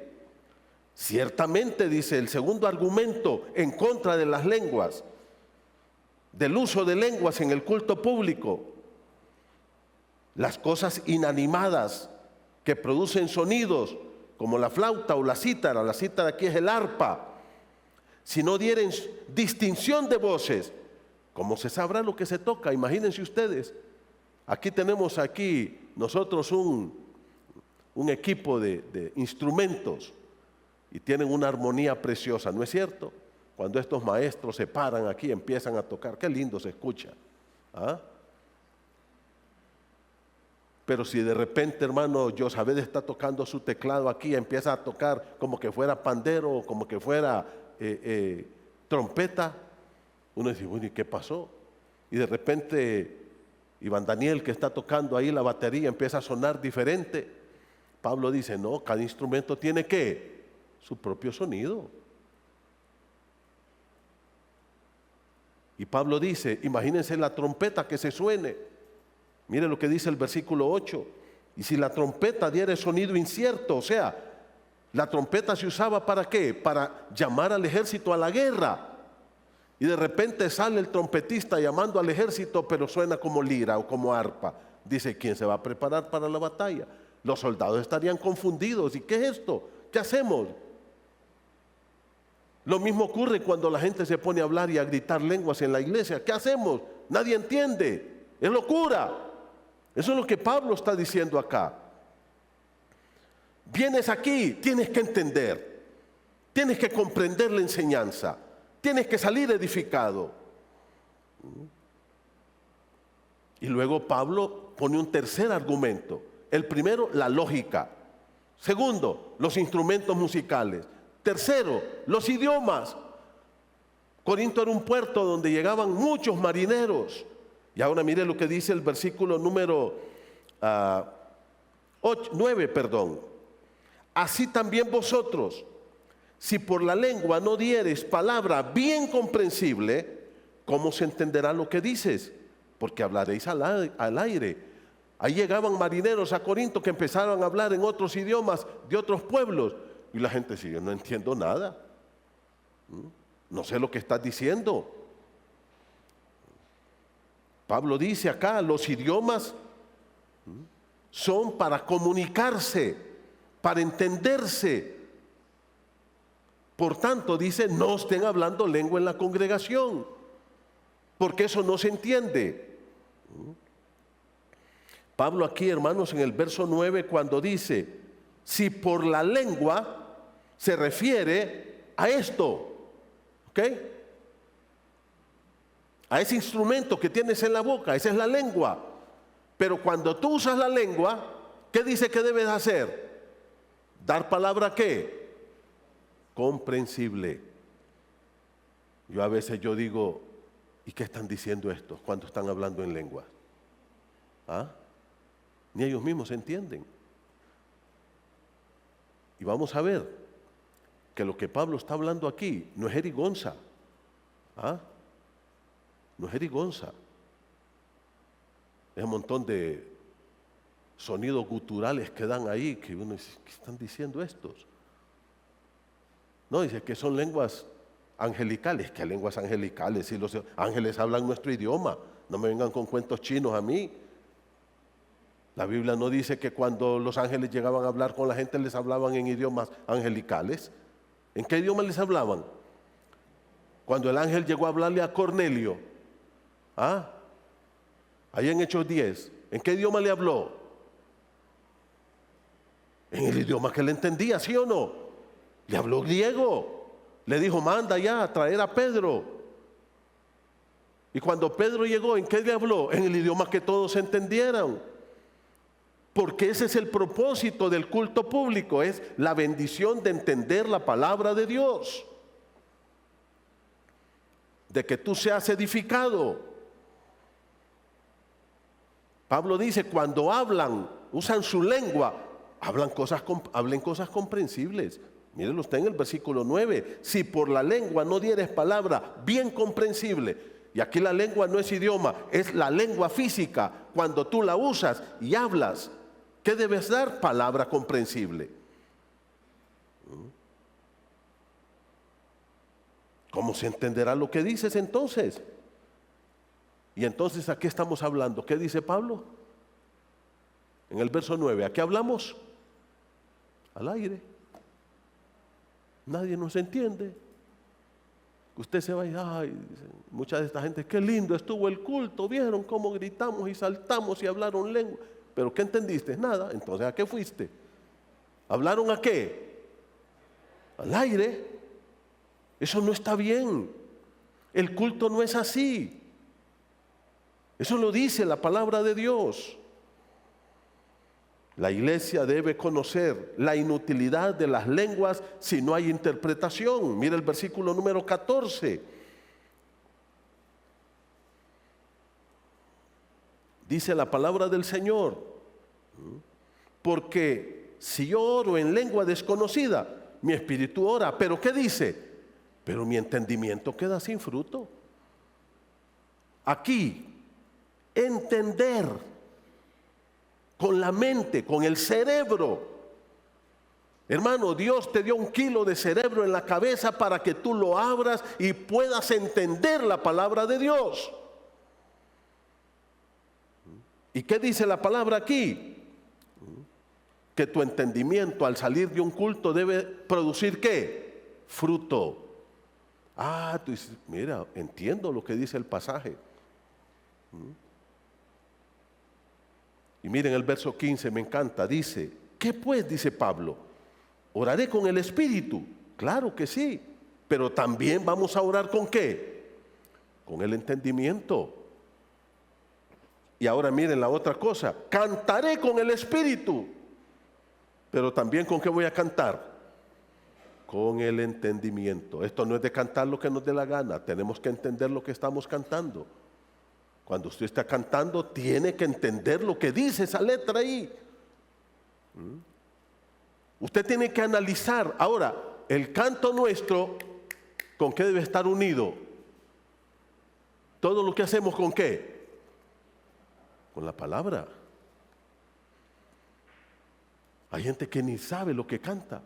Ciertamente, dice el segundo argumento en contra de las lenguas, del uso de lenguas en el culto público, las cosas inanimadas que producen sonidos, como la flauta o la cítara aquí es el arpa, si no dieren distinción de voces, ¿cómo se sabrá lo que se toca? Imagínense ustedes, tenemos nosotros un equipo de instrumentos y tienen una armonía preciosa, ¿no es cierto? Cuando estos maestros se paran aquí, empiezan a tocar, qué lindo se escucha. ¿Ah? Pero si de repente, hermano, Josabed está tocando su teclado aquí, empieza a tocar como que fuera pandero, como que fuera trompeta, uno dice, bueno, ¿y qué pasó? Y de repente Iván Daniel, que está tocando ahí la batería, empieza a sonar diferente. Pablo dice, no, cada instrumento tiene ¿qué? Su propio sonido. Y Pablo dice, imagínense la trompeta que se suene. Mire lo que dice el versículo 8. Y si la trompeta diera sonido incierto, o sea, la trompeta se usaba ¿para qué? Para llamar al ejército a la guerra. Y de repente sale el trompetista llamando al ejército, pero suena como lira o como arpa. Dice, ¿quién se va a preparar para la batalla? Los soldados estarían confundidos. ¿Y qué es esto? ¿Qué hacemos? Lo mismo ocurre cuando la gente se pone a hablar y a gritar lenguas en la iglesia. ¿Qué hacemos? Nadie entiende. Es locura. Eso es lo que Pablo está diciendo acá. Vienes aquí, tienes que entender. Tienes que comprender la enseñanza. Tienes que salir edificado. Y luego Pablo pone un tercer argumento. El primero, la lógica. Segundo, los instrumentos musicales. Tercero, los idiomas. Corinto era un puerto donde llegaban muchos marineros. Y ahora mire lo que dice el versículo número 9. Así también vosotros, si por la lengua no dieres palabra bien comprensible, ¿cómo se entenderá lo que dices? Porque hablaréis al aire. Ahí llegaban marineros a Corinto que empezaron a hablar en otros idiomas de otros pueblos. Y la gente decía, yo no entiendo nada. No sé lo que estás diciendo. Pablo dice acá, los idiomas son para comunicarse, para entenderse. Por tanto, dice, no estén hablando lengua en la congregación, porque eso no se entiende. Pablo aquí, hermanos, en el verso 9, cuando dice, si por la lengua, se refiere a esto, ¿ok? A ese instrumento que tienes en la boca, esa es la lengua. Pero cuando tú usas la lengua, ¿qué dice que debes hacer? Dar palabra ¿qué? Comprensible. Yo a veces digo, ¿y qué están diciendo estos cuando están hablando en lengua? ¿Ah? Ni ellos mismos entienden. Y vamos a ver, que lo que Pablo está hablando aquí no es jerigonza. ¿Ah? No es jerigonza. Es un montón de sonidos guturales que dan ahí, que uno dice, ¿qué están diciendo estos? No, dice que son lenguas angelicales. ¿Qué lenguas angelicales? Si los ángeles hablan nuestro idioma, no me vengan con cuentos chinos a mí. La Biblia no dice que cuando los ángeles llegaban a hablar con la gente les hablaban en idiomas angelicales. ¿En qué idioma les hablaban? Cuando el ángel llegó a hablarle a Cornelio, ahí en Hechos 10, ¿en qué idioma le habló? En el idioma que le entendía, ¿sí o no? Le habló griego. Le dijo, manda ya a traer a Pedro. Y cuando Pedro llegó, ¿en qué le habló? En el idioma que todos entendieran. Porque ese es el propósito del culto público, es la bendición de entender la palabra de Dios. De que tú seas edificado. Pablo dice, cuando hablan, usan su lengua, hablen cosas comprensibles. Mírenlo usted en el versículo 9. Si por la lengua no dieres palabra bien comprensible, y aquí la lengua no es idioma, es la lengua física, cuando tú la usas y hablas, ¿qué debes dar? Palabra comprensible. ¿Cómo se entenderá lo que dices entonces? Y entonces, ¿a qué estamos hablando? ¿Qué dice Pablo? En el verso 9, ¿a qué hablamos? Al aire. Nadie nos entiende. Usted se va y, ay, mucha de esta gente, qué lindo estuvo el culto, vieron cómo gritamos y saltamos y hablaron lengua. ¿Pero qué entendiste? Nada. Entonces, ¿a qué fuiste? ¿Hablaron a qué? Al aire. Eso no está bien. El culto no es así. Eso lo dice la palabra de Dios. La iglesia debe conocer la inutilidad de las lenguas si no hay interpretación. Mira el versículo número 14. Dice la palabra del Señor, porque si yo oro en lengua desconocida, mi espíritu ora. ¿Pero qué dice? Pero mi entendimiento queda sin fruto. Aquí, entender con la mente, con el cerebro. Hermano, Dios te dio 1 kilo de cerebro en la cabeza para que tú lo abras y puedas entender la palabra de Dios. ¿Y qué dice la palabra aquí? Que tu entendimiento al salir de un culto debe producir ¿qué? Fruto. Tú dices, mira, entiendo lo que dice el pasaje. Y miren el verso 15, me encanta, dice, ¿qué pues? Dice Pablo, ¿oraré con el Espíritu? Claro que sí, pero también vamos a orar ¿con qué? Con el entendimiento. Y ahora miren la otra cosa, cantaré con el Espíritu, pero también ¿con qué voy a cantar? Con el entendimiento. Esto no es de cantar lo que nos dé la gana, tenemos que entender lo que estamos cantando. Cuando usted está cantando, tiene que entender lo que dice esa letra ahí. Usted tiene que analizar. Ahora, el canto nuestro, ¿con qué debe estar unido? Todo lo que hacemos, ¿con qué? Con la palabra. Hay gente que ni sabe lo que canta.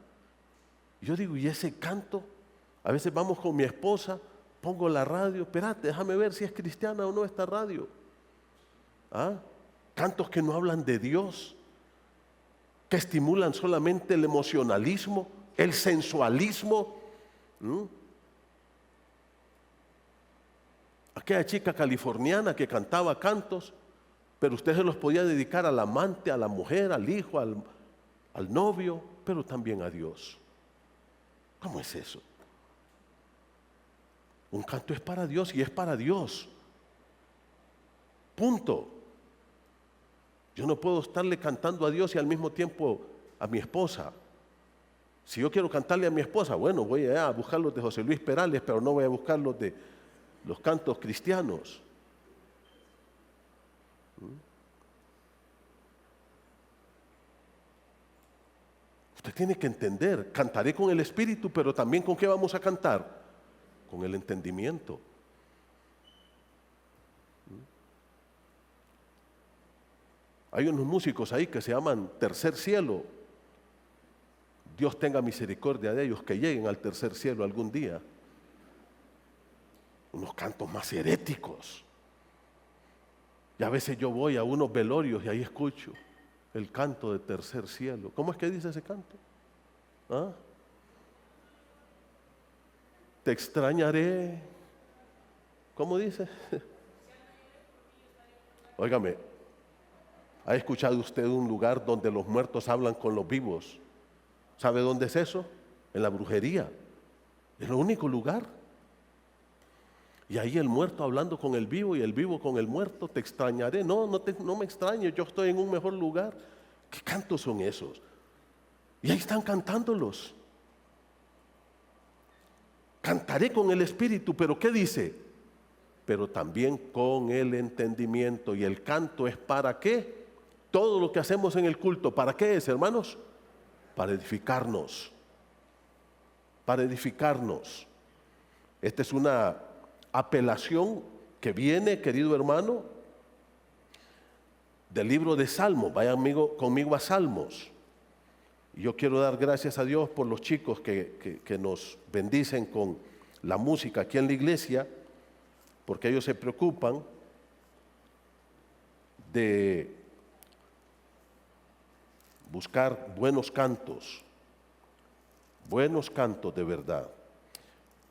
Yo digo, ¿y ese canto? A veces vamos con mi esposa, pongo la radio, espérate, déjame ver si es cristiana o no esta radio. Cantos que no hablan de Dios, que estimulan solamente el emocionalismo, el sensualismo. Aquella chica californiana que cantaba cantos, pero usted se los podía dedicar al amante, a la mujer, al hijo, al novio, pero también a Dios. ¿Cómo es eso? Un canto es para Dios y es para Dios. Punto. Yo no puedo estarle cantando a Dios y al mismo tiempo a mi esposa. Si yo quiero cantarle a mi esposa, bueno, voy a buscar los de José Luis Perales, pero no voy a buscar los de los cantos cristianos. Usted tiene que entender, cantaré con el espíritu, pero también ¿con qué vamos a cantar? Con el entendimiento. Hay unos músicos ahí que se llaman Tercer Cielo. Dios tenga misericordia de ellos, que lleguen al tercer cielo algún día. Unos cantos más heréticos. Y a veces yo voy a unos velorios y ahí escucho el canto de tercer cielo. ¿Cómo es que dice ese canto? ¿Ah? Te extrañaré. ¿Cómo dice? Óigame, ¿ha escuchado usted un lugar donde los muertos hablan con los vivos? ¿Sabe dónde es eso? En la brujería. Es el único lugar. Y ahí el muerto hablando con el vivo y el vivo con el muerto. Te extrañaré. No me extrañes, yo estoy en un mejor lugar. ¿Qué cantos son esos? Y ahí están cantándolos. Cantaré con el espíritu, pero ¿qué dice? Pero también con el entendimiento. ¿Y el canto es para qué? Todo lo que hacemos en el culto, ¿para qué es, hermanos? Para edificarnos. Para edificarnos. Esta es una apelación que viene, querido hermano, del libro de Salmos. Vayan conmigo a Salmos. Y yo quiero dar gracias a Dios por los chicos que nos bendicen con la música aquí en la iglesia, porque ellos se preocupan de buscar buenos cantos de verdad.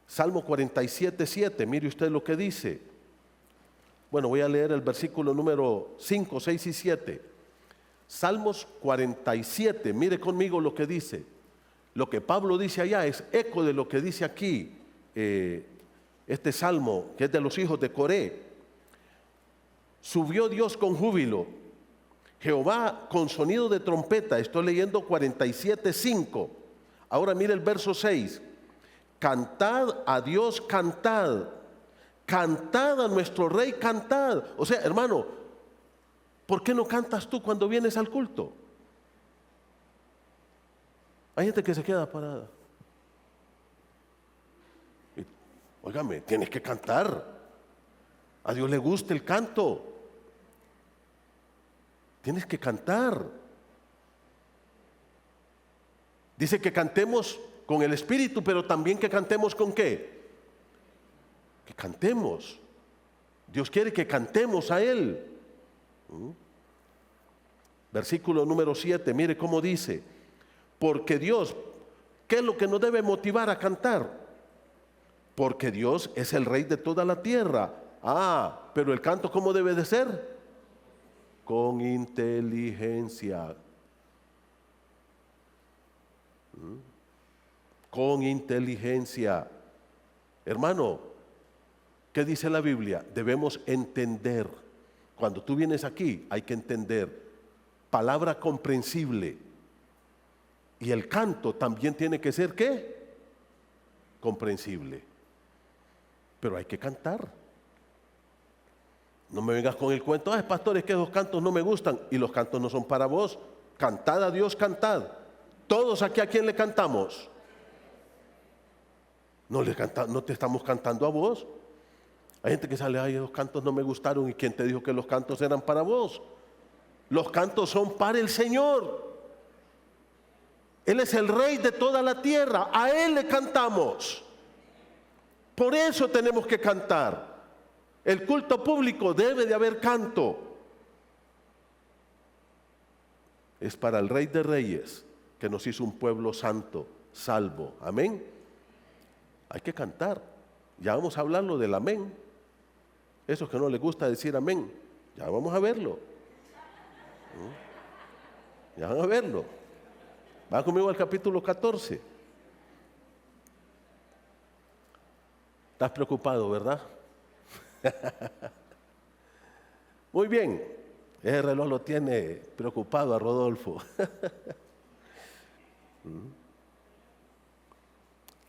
Salmo 47:7, mire usted lo que dice. Bueno, voy a leer el versículo número 5, 6 y 7. Salmos 47, mire conmigo lo que dice. Lo que Pablo dice allá es eco de lo que dice aquí este salmo, que es de los hijos de Coré. Subió Dios con júbilo, Jehová con sonido de trompeta. Estoy leyendo 47:5. Ahora mire el verso 6. Cantad a Dios, cantad. Cantad a nuestro Rey, cantad. O sea, hermano, ¿por qué no cantas tú cuando vienes al culto? Hay gente que se queda parada. Óigame, tienes que cantar. A Dios le gusta el canto. Tienes que cantar. Dice que cantemos con el Espíritu, pero también que cantemos ¿con qué? Que cantemos. Dios quiere que cantemos a Él. Versículo número 7, mire cómo dice. Porque Dios, ¿qué es lo que nos debe motivar a cantar? Porque Dios es el Rey de toda la tierra. Pero el canto ¿cómo debe de ser? Con inteligencia. Con inteligencia. Hermano, ¿qué dice la Biblia? Debemos entender. Cuando tú vienes aquí hay que entender. Palabra comprensible. Y el canto también tiene que ser ¿qué? Comprensible. Pero hay que cantar. No me vengas con el cuento, pastor, es que esos cantos no me gustan. Y los cantos no son para vos. Cantad a Dios, cantad. Todos aquí, ¿a quién le cantamos? No te estamos cantando a vos. Hay gente que sale, esos cantos no me gustaron. ¿Y quién te dijo que los cantos eran para vos? Los cantos son para el Señor. Él es el Rey de toda la tierra. A Él le cantamos. Por eso tenemos que cantar. El culto público debe de haber canto. Es para el Rey de Reyes, que nos hizo un pueblo santo, salvo. Amén. Hay que cantar. Ya vamos a hablarlo del amén. Esos que no les gusta decir amén, ya vamos a verlo. Ya van a verlo. Va conmigo al capítulo 14. Estás preocupado, ¿verdad? Muy bien. Ese reloj lo tiene preocupado a Rodolfo.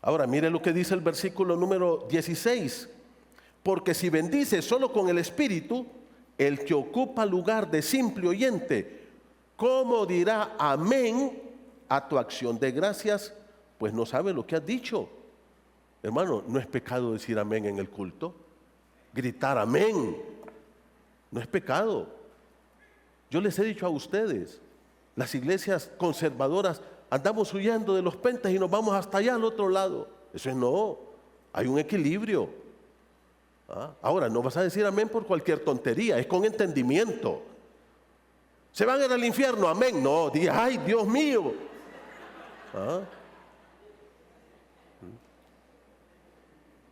Ahora mire lo que dice el versículo número 16. Porque si bendice solo con el Espíritu, el que ocupa lugar de simple oyente, ¿cómo dirá amén a tu acción de gracias, pues no sabes lo que has dicho. Hermano, no es pecado decir amén en el culto. Gritar amén no es pecado. Yo les he dicho a ustedes, las iglesias conservadoras andamos huyendo de los pentes y nos vamos hasta allá al otro lado. Eso es no, hay un equilibrio. Ahora, no vas a decir amén por cualquier tontería, es con entendimiento. ¿Se van a ir al infierno? Amén. No, diga, ay, Dios mío.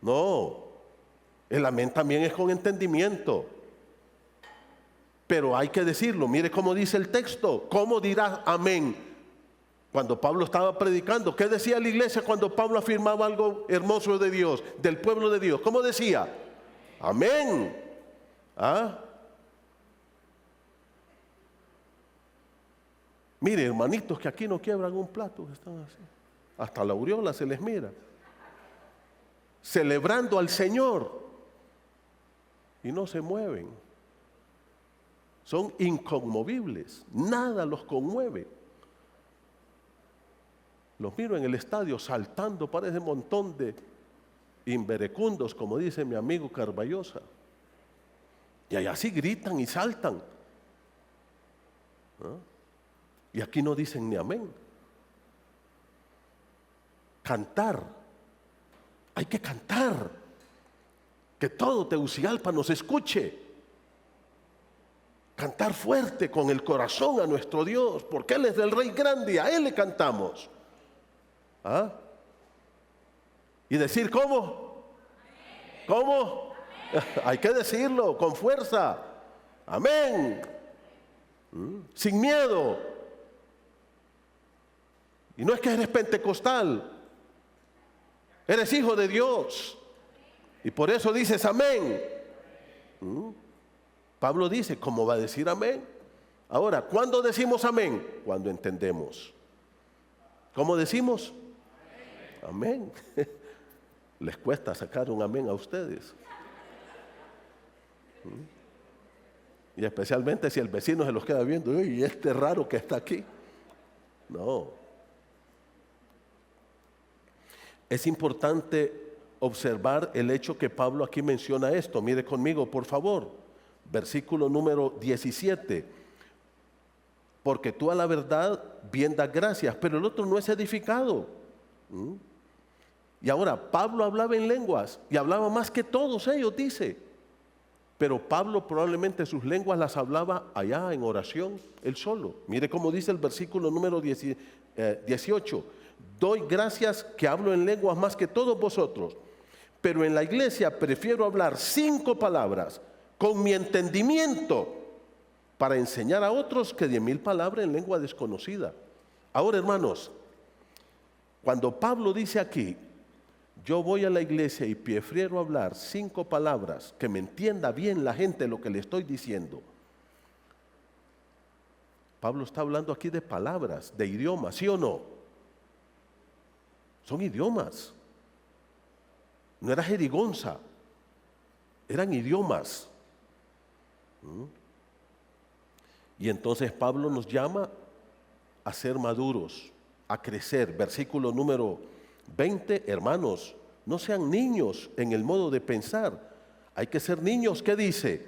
No, el amén también es con entendimiento. Pero hay que decirlo, mire cómo dice el texto. ¿Cómo dirás amén? Cuando Pablo estaba predicando, ¿qué decía la iglesia cuando Pablo afirmaba algo hermoso de Dios, del pueblo de Dios? ¿Cómo decía? Amén. Mire, hermanitos que aquí no quiebran un plato, están así. Hasta la aureola se les mira. Celebrando al Señor. Y no se mueven. Son inconmovibles. Nada los conmueve. Los miro en el estadio saltando para ese montón de inverecundos, como dice mi amigo Carballosa. Y allá sí gritan y saltan. Y aquí no dicen ni amén. Cantar. Hay que cantar. Que todo Tegucigalpa nos escuche. Cantar fuerte con el corazón a nuestro Dios, porque Él es el Rey grande y a Él le cantamos. Y decir, ¿cómo? ¿Cómo? Hay que decirlo con fuerza. Amén. Sin miedo. Y no es que eres pentecostal. Eres hijo de Dios. Y por eso dices amén. Pablo dice, ¿cómo va a decir amén? Ahora, ¿cuándo decimos amén? Cuando entendemos. ¿Cómo decimos? Amén. Les cuesta sacar un amén a ustedes. Y especialmente si el vecino se los queda viendo, y este raro que está aquí. No. Es importante observar el hecho que Pablo aquí menciona esto. Mire conmigo, por favor. Versículo número 17. Porque tú a la verdad bien das gracias, pero el otro no es edificado. Y ahora, Pablo hablaba en lenguas y hablaba más que todos ellos, dice. Pero Pablo probablemente sus lenguas las hablaba allá en oración, él solo. Mire cómo dice el versículo número 18. Doy gracias que hablo en lenguas más que todos vosotros, pero en la iglesia prefiero hablar 5 palabras con mi entendimiento para enseñar a otros que 10,000 palabras en lengua desconocida. Ahora, hermanos, cuando Pablo dice aquí, yo voy a la iglesia y prefiero hablar 5 palabras que me entienda bien la gente lo que le estoy diciendo. Pablo está hablando aquí de palabras, de idiomas, ¿sí o no? Son idiomas. No era jerigonza, eran idiomas. Y entonces Pablo nos llama a ser maduros, a crecer. Versículo número 20, hermanos, no sean niños en el modo de pensar. Hay que ser niños, ¿qué dice?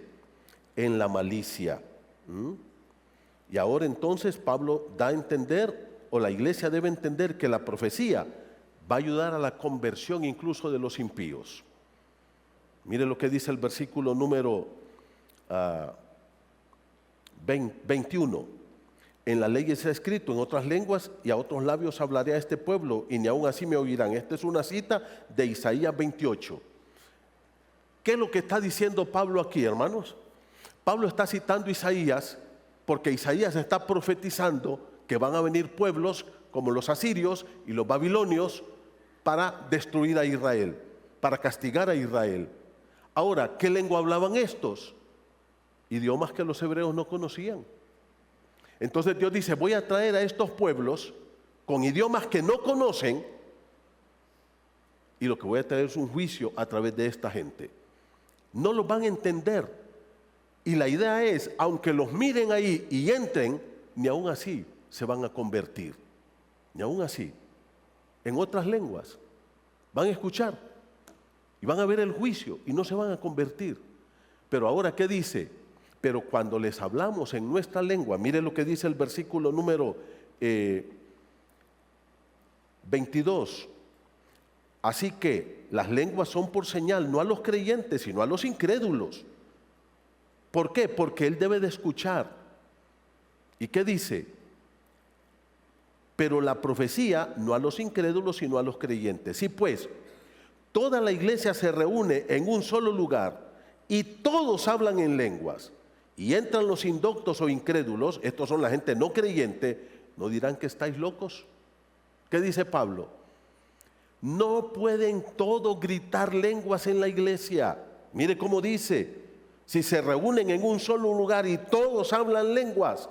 En la malicia. Y ahora entonces Pablo da a entender, o la iglesia debe entender, que la profecía va a ayudar a la conversión incluso de los impíos. Mire lo que dice el versículo número 21. En la ley está escrito en otras lenguas y a otros labios hablaré a este pueblo y ni aun así me oirán. Esta es una cita de Isaías 28. ¿Qué es lo que está diciendo Pablo aquí, hermanos? Pablo está citando Isaías porque Isaías está profetizando que van a venir pueblos como los asirios y los babilonios para destruir a Israel, para castigar a Israel. Ahora, ¿qué lengua hablaban estos? Idiomas que los hebreos no conocían. Entonces Dios dice, voy a traer a estos pueblos con idiomas que no conocen y lo que voy a traer es un juicio a través de esta gente. No los van a entender. Y la idea es, aunque los miren ahí y entren, ni aún así se van a convertir. Y aún así, en otras lenguas, van a escuchar y van a ver el juicio y no se van a convertir. Pero ahora, ¿qué dice? Pero cuando les hablamos en nuestra lengua, mire lo que dice el versículo número 22. Así que las lenguas son por señal, no a los creyentes, sino a los incrédulos. ¿Por qué? Porque él debe de escuchar. ¿Y qué dice? Pero la profecía no a los incrédulos, sino a los creyentes. Sí, pues, toda la iglesia se reúne en un solo lugar y todos hablan en lenguas. Y entran los indoctos o incrédulos, estos son la gente no creyente, ¿no dirán que estáis locos? ¿Qué dice Pablo? No pueden todos gritar lenguas en la iglesia. Mire cómo dice, si se reúnen en un solo lugar y todos hablan lenguas.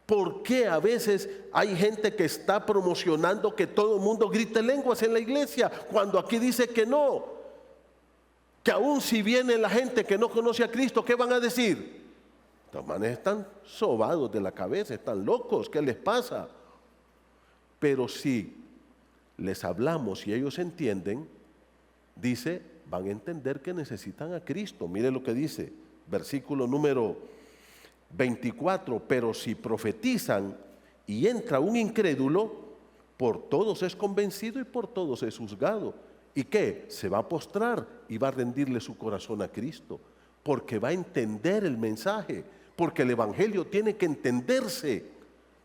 ¿Por qué a veces hay gente que está promocionando que todo el mundo grite lenguas en la iglesia, cuando aquí dice que no? Que aún si viene la gente que no conoce a Cristo, ¿qué van a decir? Estos manes están sobados de la cabeza, están locos, ¿qué les pasa? Pero si les hablamos y ellos entienden, dice, van a entender que necesitan a Cristo. Mire lo que dice, versículo número 24, pero si profetizan y entra un incrédulo, por todos es convencido y por todos es juzgado. ¿Y qué? Se va a postrar y va a rendirle su corazón a Cristo, porque va a entender el mensaje, porque el evangelio tiene que entenderse,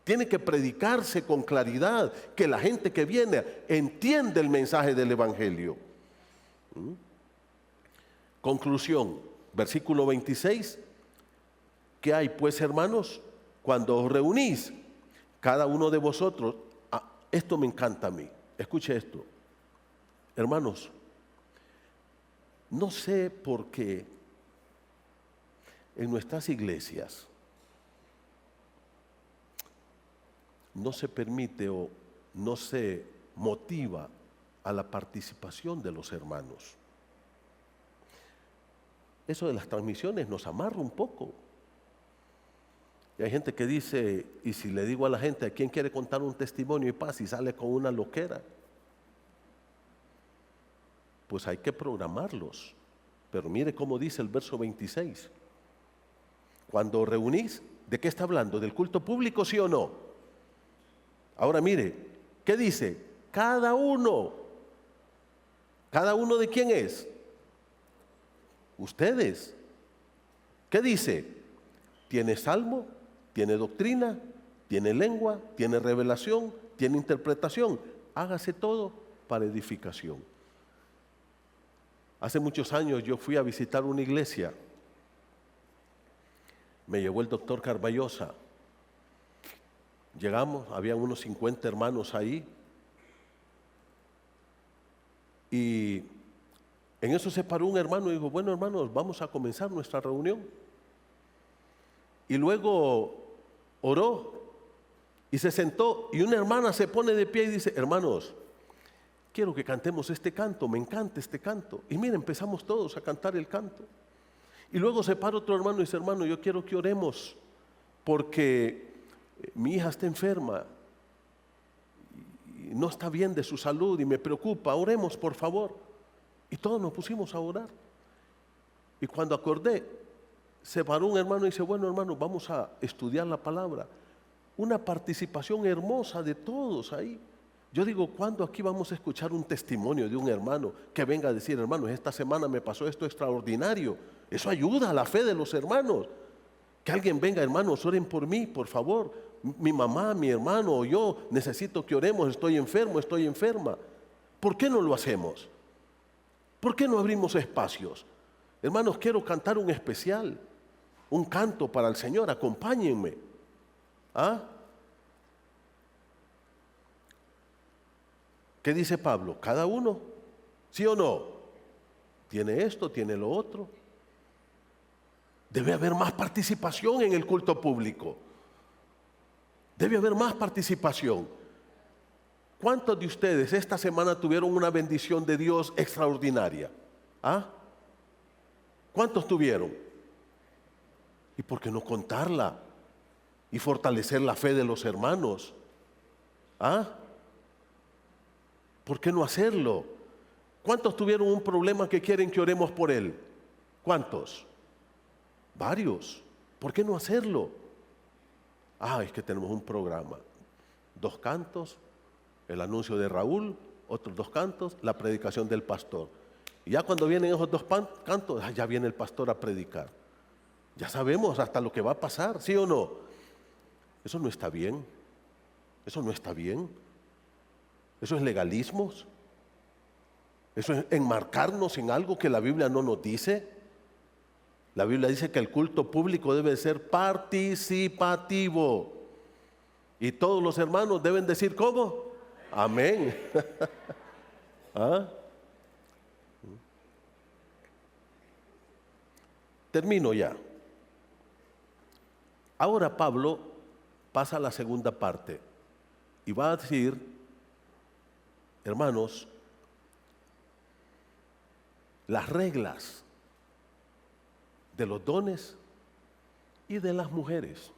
tiene que predicarse con claridad, que la gente que viene entiende el mensaje del evangelio. Conclusión, versículo 26. ¿Qué hay pues, hermanos? Cuando os reunís, cada uno de vosotros, esto me encanta a mí, escuche esto. Hermanos, no sé por qué en nuestras iglesias no se permite o no se motiva a la participación de los hermanos. Eso de las transmisiones nos amarra un poco. Y hay gente que dice, y si le digo a la gente, ¿a quién quiere contar un testimonio y paz? Y sale con una loquera. Pues hay que programarlos. Pero mire cómo dice el verso 26. Cuando reunís, ¿de qué está hablando? ¿Del culto público, sí o no? Ahora mire, ¿qué dice? Cada uno. ¿Cada uno de quién es? Ustedes. ¿Qué dice? ¿Tiene salmo? ¿Tiene doctrina? ¿Tiene lengua? ¿Tiene revelación? ¿Tiene interpretación? Hágase todo para edificación. Hace muchos años yo fui a visitar una iglesia. Me llevó el doctor Carballosa. Llegamos, había unos 50 hermanos ahí. Y en eso se paró un hermano y dijo, bueno, hermanos, vamos a comenzar nuestra reunión. Y luego oró y se sentó y una hermana se pone de pie y dice, hermanos, quiero que cantemos este canto, me encanta este canto. Y mira, empezamos todos a cantar el canto. Y luego se para otro hermano y dice, hermano, yo quiero que oremos porque mi hija está enferma y no está bien de su salud y me preocupa, oremos por favor. Y todos nos pusimos a orar. Y cuando acordé, se paró un hermano y dice, bueno, hermano, vamos a estudiar la palabra. Una participación hermosa de todos ahí. Yo digo, ¿cuándo aquí vamos a escuchar un testimonio de un hermano que venga a decir, hermanos, esta semana me pasó esto extraordinario? Eso ayuda a la fe de los hermanos. Que alguien venga, hermanos, oren por mí, por favor. Mi mamá, mi hermano o yo necesito que oremos, estoy enfermo, estoy enferma. ¿Por qué no lo hacemos? ¿Por qué no abrimos espacios? Hermanos, quiero cantar un especial, un canto para el Señor, acompáñenme. ¿Ah? ¿Qué dice Pablo? Cada uno, ¿sí o no? Tiene esto, tiene lo otro. Debe haber más participación en el culto público. Debe haber más participación. ¿Cuántos de ustedes esta semana tuvieron una bendición de Dios extraordinaria? ¿Ah? ¿Cuántos tuvieron? ¿Y por qué no contarla? Y fortalecer la fe de los hermanos. ¿Ah? ¿Por qué no hacerlo? ¿Cuántos tuvieron un problema que quieren que oremos por él? ¿Cuántos? Varios. ¿Por qué no hacerlo? Es que tenemos un programa. 2 cantos, el anuncio de Raúl, otros 2 cantos, la predicación del pastor. Y ya cuando vienen esos 2 cantos, ya viene el pastor a predicar. Ya sabemos hasta lo que va a pasar, ¿sí o no? Eso no está bien. Eso no está bien. Eso es legalismo. Eso es enmarcarnos en algo que la Biblia no nos dice. La Biblia dice que el culto público debe ser participativo. Y todos los hermanos deben decir ¿cómo? Amén. ¿Ah? Termino ya. Ahora Pablo pasa a la segunda parte y va a decir, hermanos, las reglas de los dones y de las mujeres.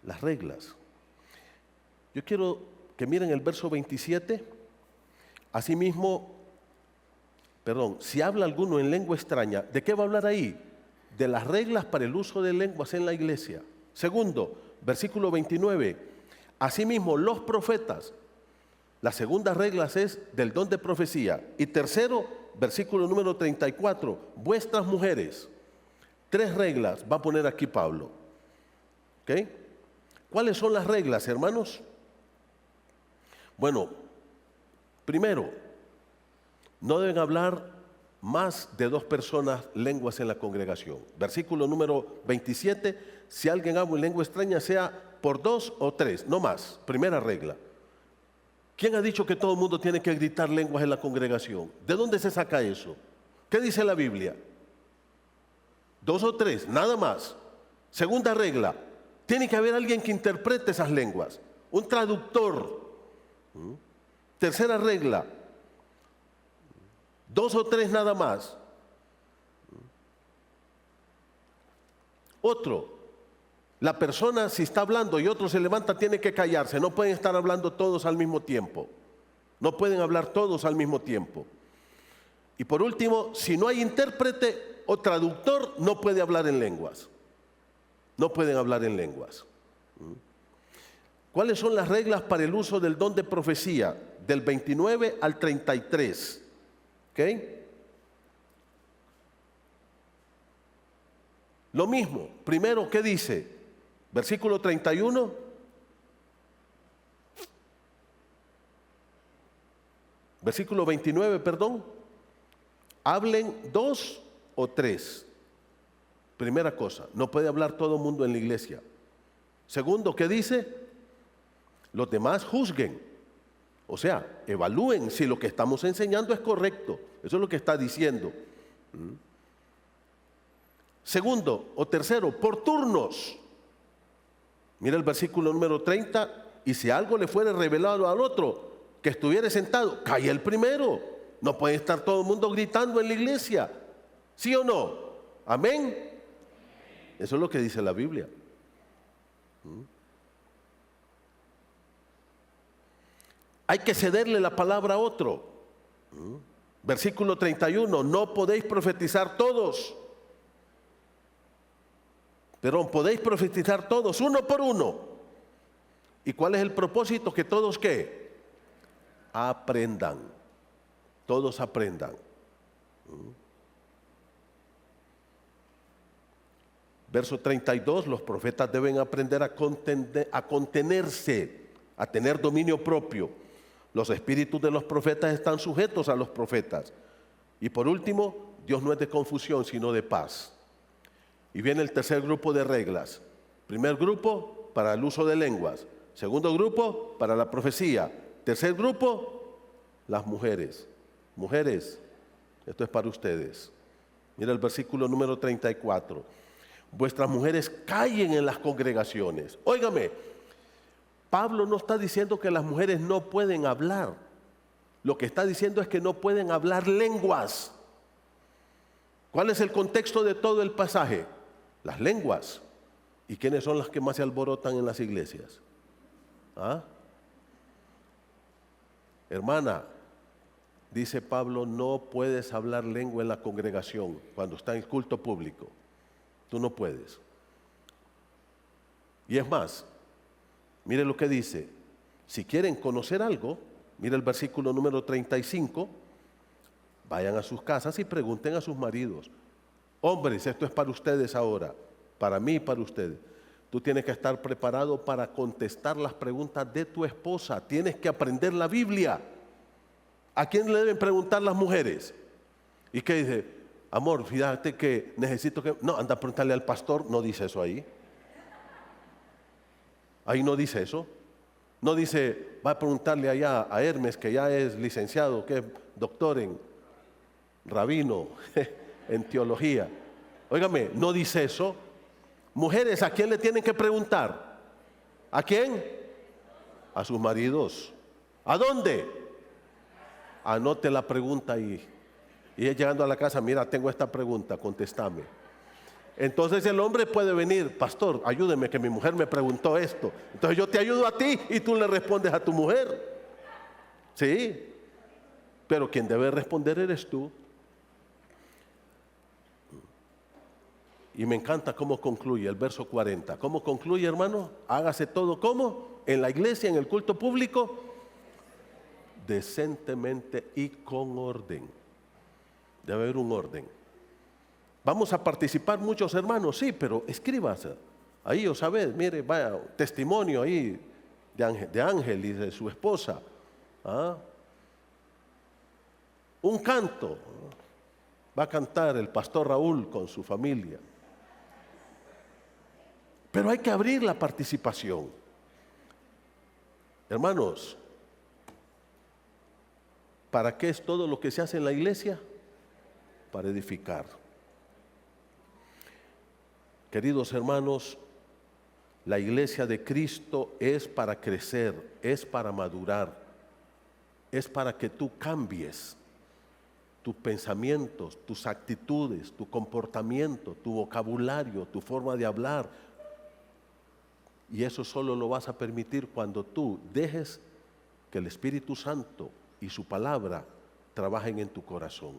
Las reglas. Yo quiero que miren el verso 27. Asimismo, si habla alguno en lengua extraña, ¿de qué va a hablar ahí? De las reglas para el uso de lenguas en la iglesia. Segundo, versículo 29. Asimismo, los profetas. La segunda regla es del don de profecía. Y tercero, versículo número 34, vuestras mujeres. 3 reglas va a poner aquí Pablo. ¿Ok? ¿Cuáles son las reglas, hermanos? Bueno, primero, no deben hablar más de 2 personas lenguas en la congregación. Versículo número 27, si alguien habla en lengua extraña, sea por 2 o 3, no más. Primera regla. ¿Quién ha dicho que todo el mundo tiene que gritar lenguas en la congregación? ¿De dónde se saca eso? ¿Qué dice la Biblia? 2 o 3, nada más. Segunda regla, tiene que haber alguien que interprete esas lenguas, un traductor. Tercera regla, 2 o 3 nada más. Otro, la persona si está hablando y otro se levanta tiene que callarse, no pueden estar hablando todos al mismo tiempo. No pueden hablar todos al mismo tiempo. Y por último, si no hay intérprete o traductor, no puede hablar en lenguas. No pueden hablar en lenguas. ¿Cuáles son las reglas para el uso del don de profecía? Del 29 al 33. ¿Ok? Lo mismo. Primero, ¿qué dice? Versículo 31. Versículo 29, perdón. Hablen 2 o 3. Primera cosa, no puede hablar todo el mundo en la iglesia. Segundo, ¿qué dice? Los demás juzguen. O sea, evalúen si lo que estamos enseñando es correcto. Eso es lo que está diciendo. Segundo o tercero, por turnos. Mira el versículo número 30. Y si algo le fuere revelado al otro que estuviera sentado, calla el primero. No puede estar todo el mundo gritando en la iglesia. ¿Sí o no? Amén. Eso es lo que dice la Biblia. Hay que cederle la palabra a otro. Versículo 31, no podéis profetizar todos. Podéis profetizar todos, uno por uno. ¿Y cuál es el propósito? Que todos ¿qué? Aprendan. Todos aprendan. Verso 32, los profetas deben aprender a contenerse, a tener dominio propio. Los espíritus de los profetas están sujetos a los profetas. Y por último, Dios no es de confusión, sino de paz. Y viene el tercer grupo de reglas. Primer grupo, para el uso de lenguas. Segundo grupo, para la profecía. Tercer grupo, las mujeres. Mujeres, esto es para ustedes. Mira el versículo número 34. Vuestras mujeres callen en las congregaciones. Óigame, Pablo no está diciendo que las mujeres no pueden hablar. Lo que está diciendo es que no pueden hablar lenguas. ¿Cuál es el contexto de todo el pasaje? Las lenguas. ¿Y quiénes son las que más se alborotan en las iglesias? ¿Ah? Hermana, dice Pablo, no puedes hablar lengua en la congregación cuando está en el culto público. Tú no puedes. Y es más, mire lo que dice. Si quieren conocer algo, mire el versículo número 35, vayan a sus casas y pregunten a sus maridos. Hombres, esto es para ustedes ahora, para mí y para ustedes. Tú tienes que estar preparado para contestar las preguntas de tu esposa. Tienes que aprender la Biblia. ¿A quién le deben preguntar las mujeres? ¿Y qué dice? Amor, fíjate que necesito que... No, anda a preguntarle al pastor. No dice eso ahí. Ahí no dice eso. No dice, va a preguntarle allá a Hermes, que ya es licenciado, que es doctor en rabino, en teología. Óigame, no dice eso. Mujeres, ¿a quién le tienen que preguntar? ¿A quién? A sus maridos. ¿A dónde? Anote la pregunta ahí. Y llegando a la casa, mira, tengo esta pregunta, contéstame. Entonces el hombre puede venir, pastor, ayúdeme que mi mujer me preguntó esto. Entonces yo te ayudo a ti y tú le respondes a tu mujer. Sí, pero quien debe responder eres tú. Y me encanta cómo concluye el verso 40. ¿Cómo concluye, hermano? Hágase todo, ¿cómo? En la iglesia, en el culto público, decentemente y con orden. Debe haber un orden. Vamos a participar muchos hermanos, sí, pero escríbase. Ahí, o sabes, mire, vaya, testimonio ahí de Ángel y de su esposa. ¿Ah? Un canto. Va a cantar el pastor Raúl con su familia. Pero hay que abrir la participación. Hermanos, ¿para qué es todo lo que se hace en la iglesia? Para edificar. Queridos hermanos, la iglesia de Cristo es para crecer, es para madurar, es para que tú cambies tus pensamientos, tus actitudes, tu comportamiento, tu vocabulario, tu forma de hablar. Y eso solo lo vas a permitir cuando tú dejes que el Espíritu Santo y su palabra trabajen en tu corazón.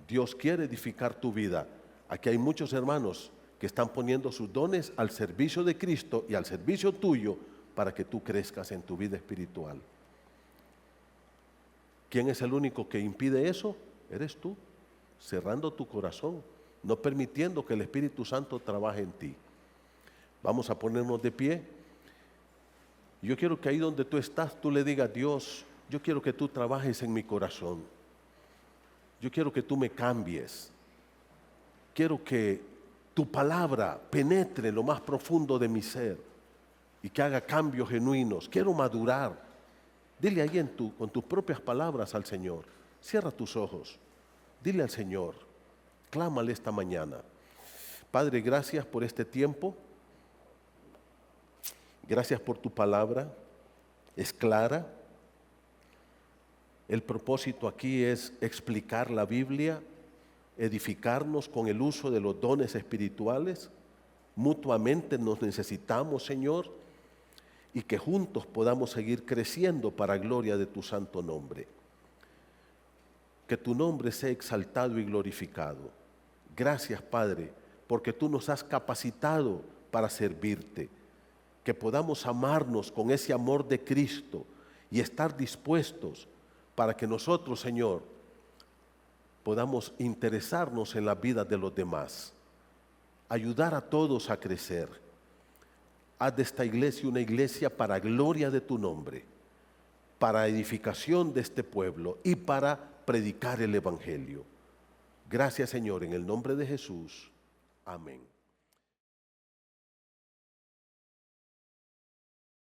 Dios quiere edificar tu vida. Aquí hay muchos hermanos que están poniendo sus dones al servicio de Cristo y al servicio tuyo para que tú crezcas en tu vida espiritual. ¿Quién es el único que impide eso? Eres tú, cerrando tu corazón, no permitiendo que el Espíritu Santo trabaje en ti. Vamos a ponernos de pie. Yo quiero que ahí donde tú estás, tú le digas: Dios, yo quiero que tú trabajes en mi corazón. Yo quiero que tú me cambies. Quiero que tu palabra penetre en lo más profundo de mi ser y que haga cambios genuinos. Quiero madurar. Dile ahí con tus propias palabras al Señor. Cierra tus ojos. Dile al Señor. Clámale esta mañana. Padre, gracias por este tiempo. Gracias por tu palabra. Es clara. El propósito aquí es explicar la Biblia, edificarnos con el uso de los dones espirituales. Mutuamente nos necesitamos, Señor, y que juntos podamos seguir creciendo para gloria de tu santo nombre. Que tu nombre sea exaltado y glorificado. Gracias, Padre, porque tú nos has capacitado para servirte. Que podamos amarnos con ese amor de Cristo y estar dispuestos para que nosotros, Señor, podamos interesarnos en la vida de los demás, ayudar a todos a crecer. Haz de esta iglesia una iglesia para gloria de tu nombre, para edificación de este pueblo y para predicar el Evangelio. Gracias, Señor, en el nombre de Jesús. Amén.